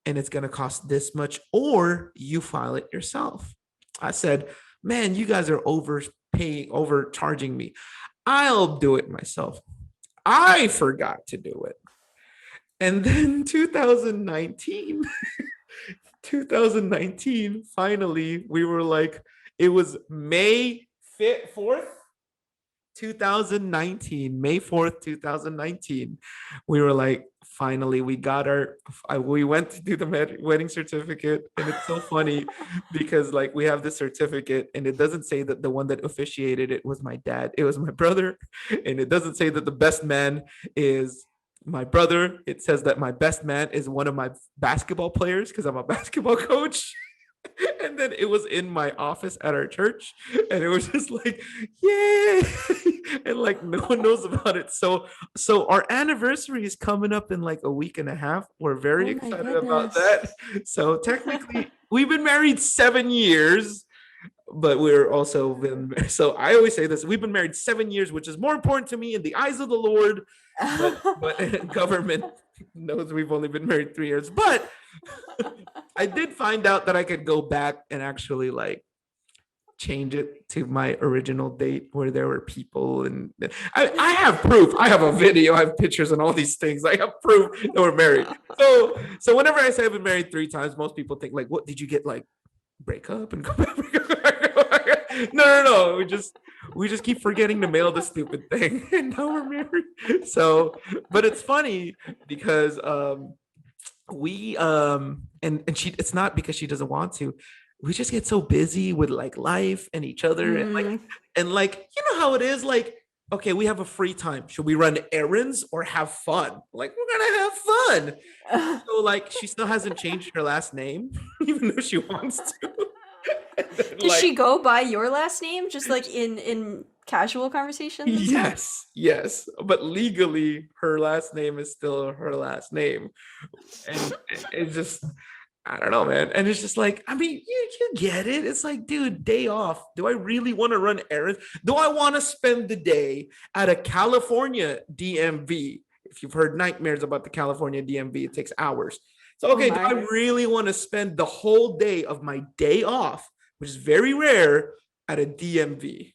S2: And it's going to cost this much, or you file it yourself. I said, man, you guys are overcharging me. I'll do it myself. I forgot to do it. And then 2019, finally, we were like, it was May 4th, 2019, May 4th, 2019. We were like, finally, we went to do the wedding certificate. And it's so funny because like we have this certificate and it doesn't say that the one that officiated it was my dad, it was my brother. And it doesn't say that the best man is my brother. It says that my best man is one of my basketball players because I'm a basketball coach. And then it was in my office at our church, and it was just like, yay. And like no one knows about it. So our anniversary is coming up in like a week and a half. We're very
S1: Oh my
S2: excited about
S1: goodness.
S2: that. So technically we've been married 7 years, but we're also been, so I always say this, we've been married 7 years, which is more important to me in the eyes of the Lord. But government knows we've only been married 3 years. But I did find out that I could go back and actually like change it to my original date where there were people, and I have proof. I have a video, I have pictures and all these things. I have proof that we're married. So whenever I say I've been married 3 times, most people think like, what did you get, like break up and go back? No. We just keep forgetting to mail the stupid thing, and now we're married. So, but it's funny because we and she, it's not because she doesn't want to, we just get so busy with like life and each other, and like
S1: Mm.
S2: you know how it is, like, okay, we have a free time, should we run errands or have fun? Like, we're gonna have fun. So like she still hasn't changed her last name even though she wants to. And then,
S1: Does
S2: like,
S1: she go by your last name, just like in casual conversations and stuff?
S2: yes, but legally her last name is still her last name. And it's just, I don't know, man. And it's just like, I mean, you get it. It's like, dude, day off. Do I really want to run errands? Do I want to spend the day at a California DMV? If you've heard nightmares about the California DMV, it takes hours. So,
S1: Oh
S2: okay, do I
S1: my.
S2: really want to spend the whole day of my day off, which is very rare, at a DMV?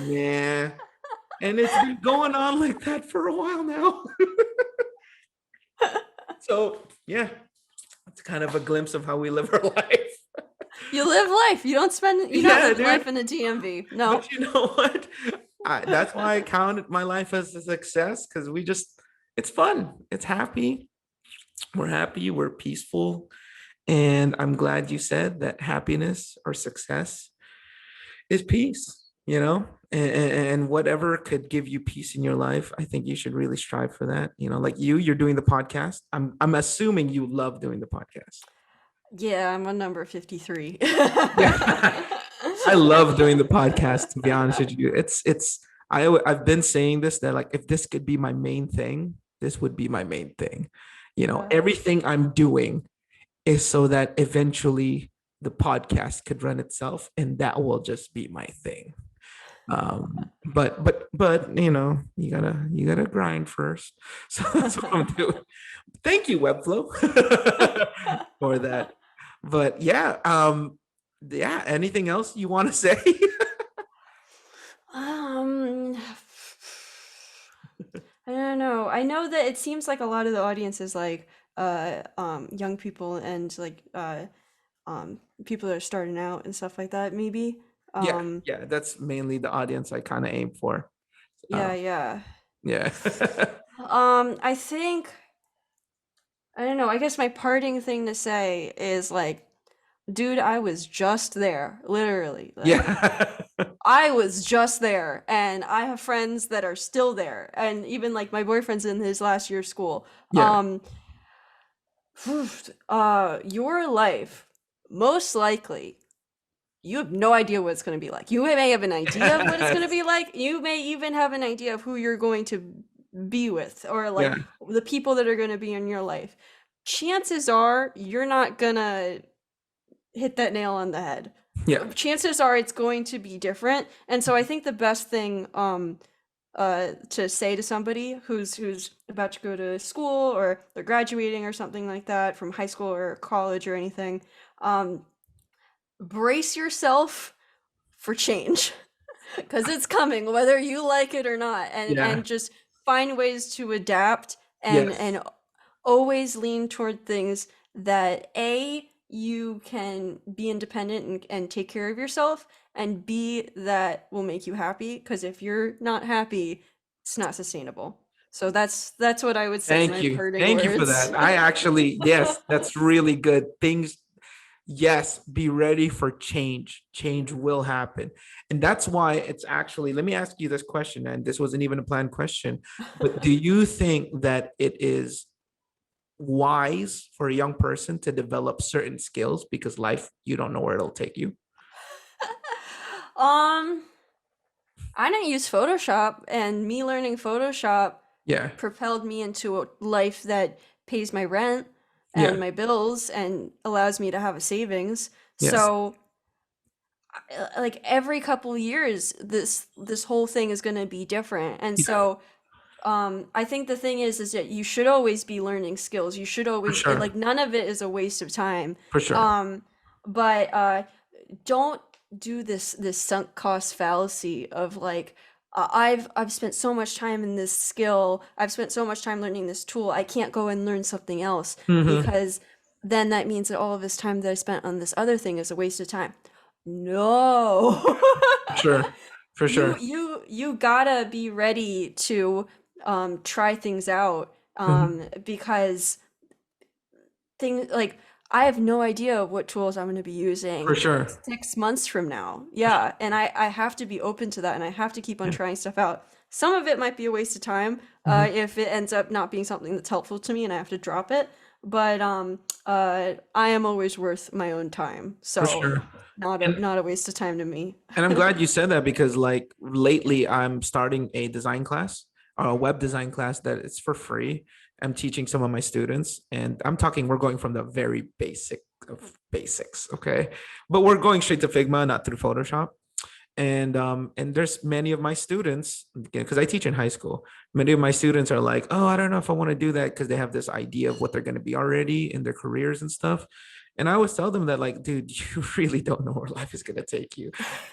S2: Yeah. And it's been going on like that for a while now. So, yeah, it's kind of a glimpse of how we live our life.
S1: You live life. You don't
S2: Yeah,
S1: live
S2: dude.
S1: life in a DMV. No.
S2: But you know what? That's why I counted my life as a success, because it's fun. It's happy. We're happy. We're peaceful. And I'm glad you said that happiness or success is peace, and whatever could give you peace in your life, I think you should really strive for that. Like you're doing the podcast. I'm assuming you love doing the podcast.
S1: Yeah, I'm on number 53.
S2: Yeah. I love doing the podcast, to be honest with you. I've been saying this, that like if this could be my main thing, this would be my main thing.
S1: Yeah.
S2: Everything I'm doing is so that eventually the podcast could run itself, and that will just be my thing. But you gotta grind first. So that's what I'm doing. Thank you, Webflow, for that. But yeah, anything else you want to say?
S1: Um, I don't know. I know that it seems like a lot of the audience is like young people and like people that are starting out and stuff like that, maybe.
S2: Yeah,
S1: Um,
S2: yeah, that's mainly the audience I kind of aim for. Uh,
S1: yeah, yeah.
S2: yeah.
S1: I think I don't know. I guess my parting thing to say is like, dude, I was just there, literally. Like,
S2: Yeah.
S1: I was just there, and I have friends that are still there, and even like my boyfriend's in his last year of school.
S2: Yeah.
S1: Your life, most likely, you have no idea what it's going to be like. You may have an idea of what it's going to
S2: Yes.
S1: be like. You may even have an idea of who you're going to be with, or like
S2: Yeah.
S1: the people that are going to be in your life. Chances are you're not gonna hit that nail on the head.
S2: Yeah.
S1: Chances are it's going to be different. And so I think the best thing to say to somebody who's about to go to school or they're graduating or something like that from high school or college or anything, um, brace yourself for change because it's coming whether you like it or not,
S2: Yeah.
S1: and just find ways to adapt
S2: Yes.
S1: and always lean toward things that A, you can be independent and take care of yourself, and B, that will make you happy. Because if you're not happy, it's not sustainable. So that's what I would say,
S2: Thank
S1: my
S2: you.
S1: parting
S2: Thank you for
S1: words.
S2: that. I actually, yes, that's really good. Things, yes, be ready for change. Change will happen. And that's why it's actually, let me ask you this question, and this wasn't even a planned question, but do you think that it is wise for a young person to develop certain skills because life, you don't know where it'll take you?
S1: um, I didn't use Photoshop, and me learning Photoshop
S2: Yeah.
S1: propelled me into a life that pays my rent and
S2: Yeah.
S1: my bills and allows me to have a savings.
S2: Yes.
S1: So, like every couple years, this whole thing is going to be different. And
S2: Yeah.
S1: so, I think the thing is that you should always be learning skills. You should
S2: For
S1: always
S2: sure.
S1: like none of it is a waste of time.
S2: For sure.
S1: Um, but don't do this sunk cost fallacy of like I've spent so much time in this skill. I've spent so much time learning this tool. I can't go and learn something else
S2: Hmm.
S1: because then that means that all of this time that I spent on this other thing is a waste of time. No.
S2: For sure. For
S1: you
S2: sure.
S1: you you gotta be ready to try things out
S2: Mhm.
S1: because things like I have no idea what tools I'm going to be
S2: For
S1: using
S2: sure.
S1: 6 months from now.
S2: For sure.
S1: Yeah, and I have to be open to that, and I have to keep on
S2: Yeah.
S1: trying stuff out. Some of it might be a waste of time
S2: Mhm.
S1: if it ends up not being something that's helpful to me and I have to drop it. But I am always worth my own time,
S2: For
S1: so
S2: sure. And
S1: not a waste of time to me.
S2: and I'm glad you said that because like lately I'm starting a design class, a web design class that it's for free. I'm teaching some of my students, and I'm talking we're going from the very basic of basics, okay? But we're going straight to Figma, not through Photoshop. And there's many of my students, because I teach in high school, many of my students are like, oh, I don't know if I want to do that because they have this idea of what they're going to be already in their careers and stuff. And I always tell them that, like, dude, you really don't know where life is going to take you.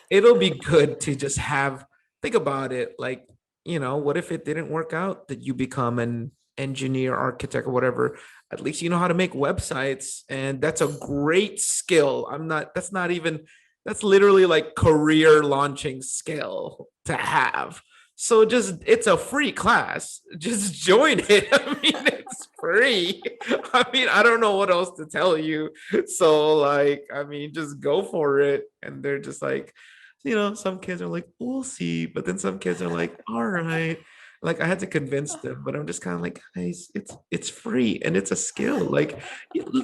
S2: It'll be good to just have, think about it, like, what if it didn't work out that you become an engineer, architect, or whatever? At least you know how to make websites, and that's a great skill. That's not even, that's literally like career launching skill to have. So just, it's a free class. Just join it. I mean, it's free. I mean, I don't know what else to tell you. So like, I mean, just go for it. And they're just like, some kids are like, we'll see. But then some kids are like, all right. Like I had to convince them, but I'm just kind of like, guys, it's free and it's a skill. Like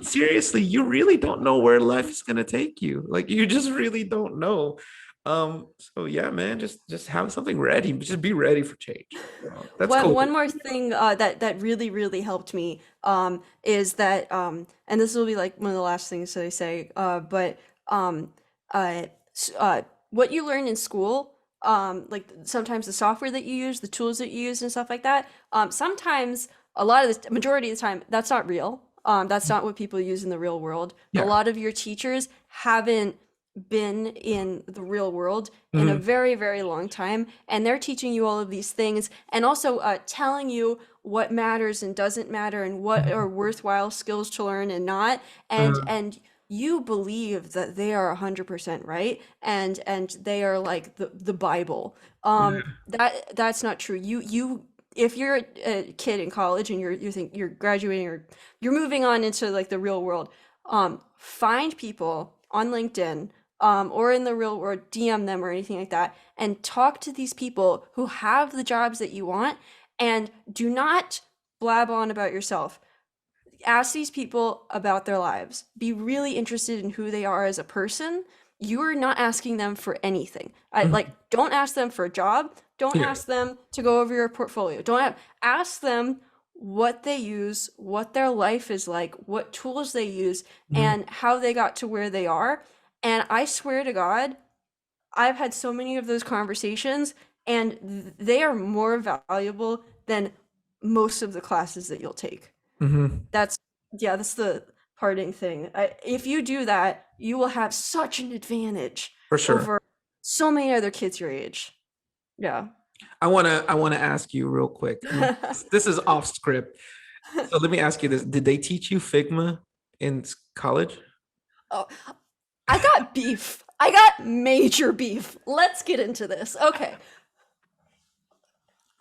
S2: seriously, you really don't know where life is gonna take you. Like you just really don't know. So yeah, man, just have something ready. Just be ready for change. So that's
S1: One
S2: cool.
S1: more thing that really helped me is that and this will be like one of the last things that I say, but um, what you learn in school, like sometimes the software that you use, the tools that you use, and stuff like that. Sometimes a lot of the majority of the time, that's not real. That's not what people use in the real world. A
S2: Yeah.
S1: lot of your teachers haven't. been in the real world in a
S2: Mhm.
S1: very, very long time, and they're teaching you all of these things, and also telling you what matters and doesn't matter, and what are
S2: Mhm.
S1: worthwhile skills to learn and not,
S2: Uh,
S1: and you believe that they are 100% right, and they are like the Bible.
S2: yeah.
S1: That's not true. You if you're a kid in college and you're graduating, or you're moving on into like the real world, find people on LinkedIn, or in the real world, DM them or anything like that, and talk to these people who have the jobs that you want, and do not blab on about yourself. Ask these people about their lives. Be really interested in who they are as a person. You are not asking them for anything. Like,
S2: Mhm.
S1: don't ask them for a job. Don't
S2: Yeah.
S1: ask them to go over your portfolio. Ask them what they use, what their life is like, what tools they use,
S2: Mhm.
S1: and how they got to where they are. And I swear to God, I've had so many of those conversations, and they are more valuable than most of the classes that you'll take.
S2: Mhm.
S1: That's Yeah, that's the parting thing. If you do that, you will have such an advantage
S2: For sure.
S1: over so many other kids your age. Yeah.
S2: I wanna ask you real quick, and this is off script. So let me ask you this: did they teach you Figma in college?
S1: Oh, I got beef. I got major beef. Let's get into this. Okay.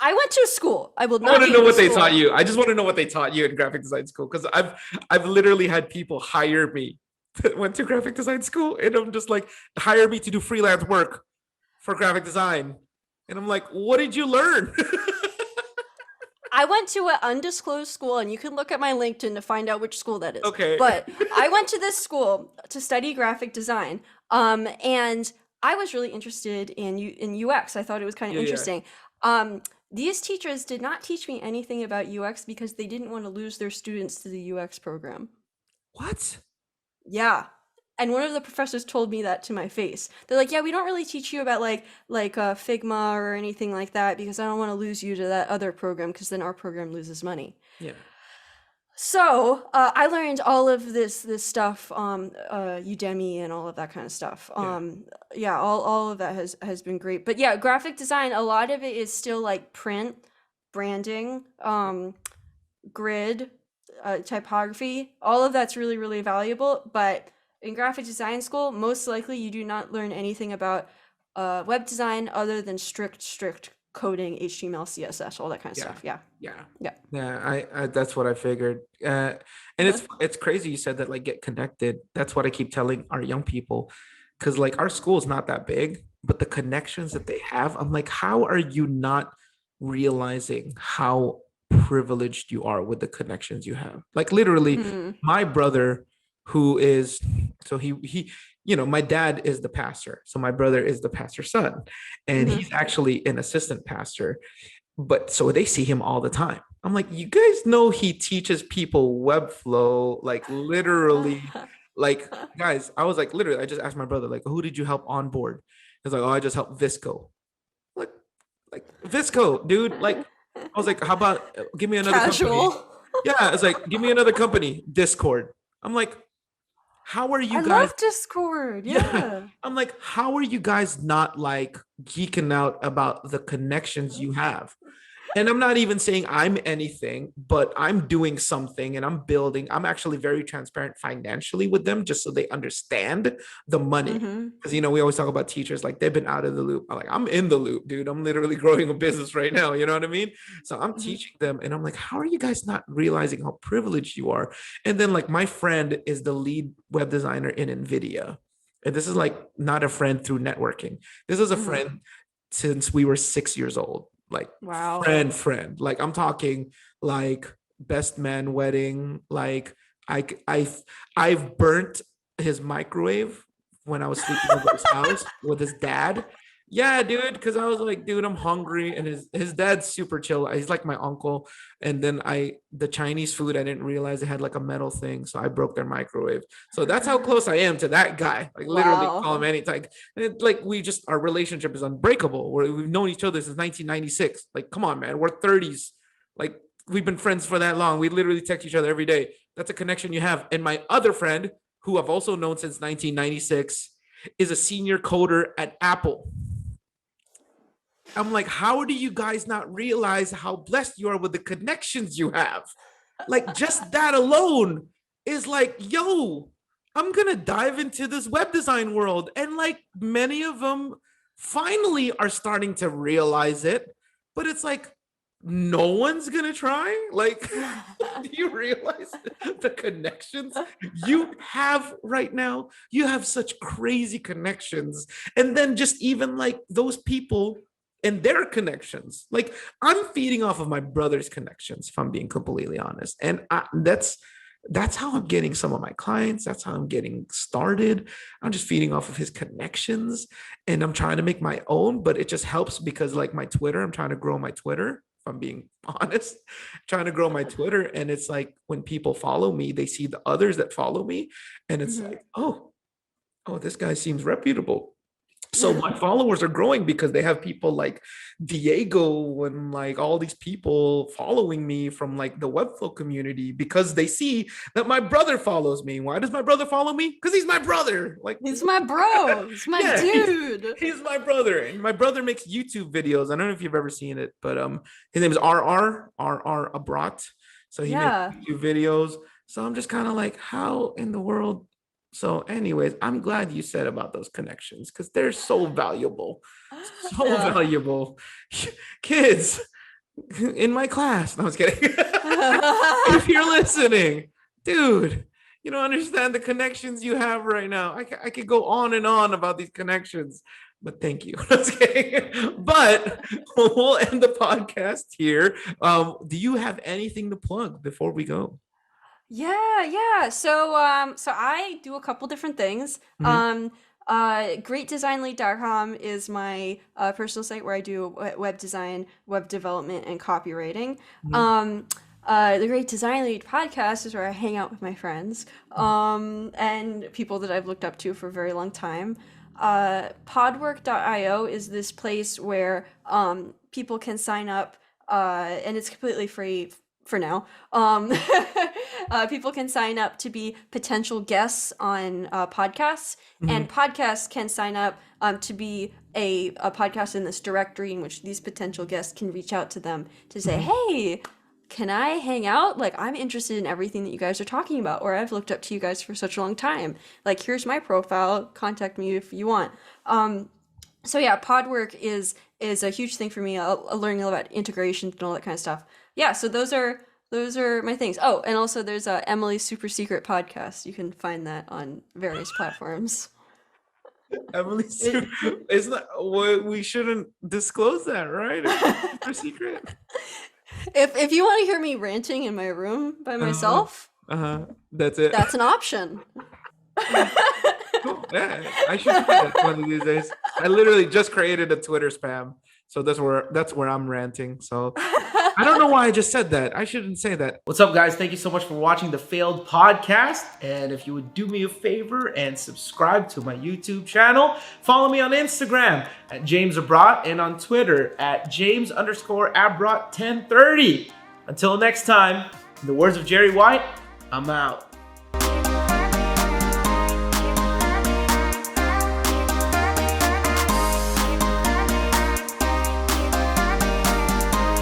S1: I went to a school. I will
S2: I want
S1: not
S2: to know
S1: name the
S2: what they taught
S1: school.
S2: you. I just want to know what they taught you in graphic design school because I've literally had people hire me that went to graphic design school, and I'm just like, hire me to do freelance work for graphic design, and I'm like, what did you learn?
S1: I went to an undisclosed school, and you can look at my LinkedIn to find out which school that is.
S2: Okay.
S1: But I went to this school to study graphic design, and I was really interested in UX. I thought it was kind of
S2: Yeah, yeah.
S1: interesting. Um, these teachers did not teach me anything about UX because they didn't want to lose their students to the UX program.
S2: What?
S1: Yeah. And one of the professors told me that to my face. They're like, "Yeah, we don't really teach you about Figma or anything like that because I don't want to lose you to that other program because then our program loses money."
S2: Yeah.
S1: So I learned all of this stuff, Udemy and all of that kind of stuff.
S2: Yeah.
S1: Yeah, all of that has been great. But yeah, graphic design, a lot of it is still like print, branding, grid, typography. All of that's really, really valuable. But in graphic design school, most likely you do not learn anything about web design other than strict coding, HTML, CSS, all that kind of
S2: Yeah.
S1: stuff. Yeah,
S2: Yeah.
S1: yeah.
S2: Yeah, I that's what I figured. And it's crazy you said that, like, get connected. That's what I keep telling our young people, because like our school is not that big, but the connections that they have, I'm like, how are you not realizing how privileged you are with the connections you have? Like literally,
S1: Mm,
S2: my brother, who is so he my dad is the pastor, so my brother is the pastor's son, and
S1: hmm
S2: he's actually an assistant pastor, but so they see him all the time. I'm like, you guys know he teaches people Webflow, like literally, like guys. I was like, literally, I just asked my brother, like, who did you help onboard? He's like, oh, I just helped Visco. Like, like Visco, dude. Like, I was like, how about give me another company?
S1: Casual.
S2: Yeah, it's like, give me another company, Discord. I'm like, how are you
S1: I
S2: guys?
S1: love Discord.
S2: Yeah.
S1: Yeah.
S2: I'm like, how are you guys not like geeking out about the connections you have? And I'm not even saying I'm anything, but I'm doing something and I'm building. I'm actually very transparent financially with them just so they understand the money.
S1: hmm
S2: Because we always talk about teachers like they've been out of the loop. I'm like, I'm in the loop, dude. I'm literally growing a business right now. You know what I mean? So I'm
S1: hmm
S2: teaching them, and I'm like, how are you guys not realizing how privileged you are? And then like my friend is the lead web designer in NVIDIA. And this is like not a friend through networking. This is a
S1: hmm
S2: friend since we were 6 years old, like
S1: Wow.
S2: friend, like I'm talking like best man wedding, like i I've burnt his microwave when I was sleeping over his house with his dad. Yeah, dude, because I was like, dude, I'm hungry, and his dad's super chill. He's like my uncle. And then the Chinese food, I didn't realize it had like a metal thing, so I broke their microwave. So that's how close I am to that guy. Like literally call him
S1: Wow.
S2: anytime. Like we just, our relationship is unbreakable. We've known each other since 1996. Like, come on, man, we're 30s. Like we've been friends for that long. We literally text each other every day. That's a connection you have. And my other friend, who I've also known since 1996, is a senior coder at Apple. I'm like, how do you guys not realize how blessed you are with the connections you have? Like, just that alone is like, yo, I'm gonna dive into this web design world. And like many of them finally are starting to realize it, but it's like, no one's gonna try. Like, do you realize the connections you have right now? You have such crazy connections. And then just even like those people and their connections. Like, I'm feeding off of my brother's connections, if I'm being completely honest. And that's how I'm getting some of my clients. That's how I'm getting started. I'm just feeding off of his connections, and I'm trying to make my own, but it just helps because like my Twitter, I'm trying to grow my Twitter. If I'm being honest, trying to grow my Twitter. And it's like when people follow me, they see the others that follow me. And it's like, oh, this guy seems reputable. So my followers are growing because they have people like Diego and like all these people following me from like the Webflow community because they see that my brother follows me. Why does my brother follow me? Because he's my brother. Like,
S1: He's my bro. He's my
S2: yeah,
S1: dude.
S2: he's my brother. And my brother makes YouTube videos. I don't know if you've ever seen it, but his name is RR Abrat. So he makes YouTube videos. So I'm just kind of like, how in the world? So anyways, I'm glad you said about those connections because they're so valuable. So valuable. Kids in my class. No, I was kidding. If you're listening, dude, you don't understand the connections you have right now. I could go on and on about these connections, but thank you. But we'll end the podcast here. Do you have anything to plug before we go?
S1: Yeah. So I do a couple different things. Greatdesignlead.com is my personal site where I do web design, web development, and copywriting. The Great Design Lead podcast is where I hang out with my friends and people that I've looked up to for a very long time. Podwork.io is this place where people can sign up, and it's completely free for now. People can sign up to be potential guests on podcasts, and podcasts can sign up to be a podcast in this directory in which these potential guests can reach out to them to say, hey, can I hang out? Like, I'm interested in everything that you guys are talking about, or I've looked up to you guys for such a long time. Like, here's my profile. Contact me if you want. So yeah, Podwork is a huge thing for me. Learning about integrations and all that kind of stuff. Yeah, so those are my things. Oh, and also there's Emily's Super Secret podcast. You can find that on various platforms.
S2: Emily's Super, it's not. We shouldn't disclose that, right? It's super secret.
S1: If you want to hear me ranting in my room by myself,
S2: that's it.
S1: That's an option.
S2: Cool. Yeah, I should try that one of these days. I literally just created a Twitter spam, so that's where I'm ranting. So I don't know why I just said that. I shouldn't say that. What's up, guys? Thank you so much for watching the Failed Podcast. And if you would do me a favor and subscribe to my YouTube channel, follow me on Instagram at James Abrat and on Twitter at James_Abrat1030. Until next time, in the words of Jerry White, I'm out.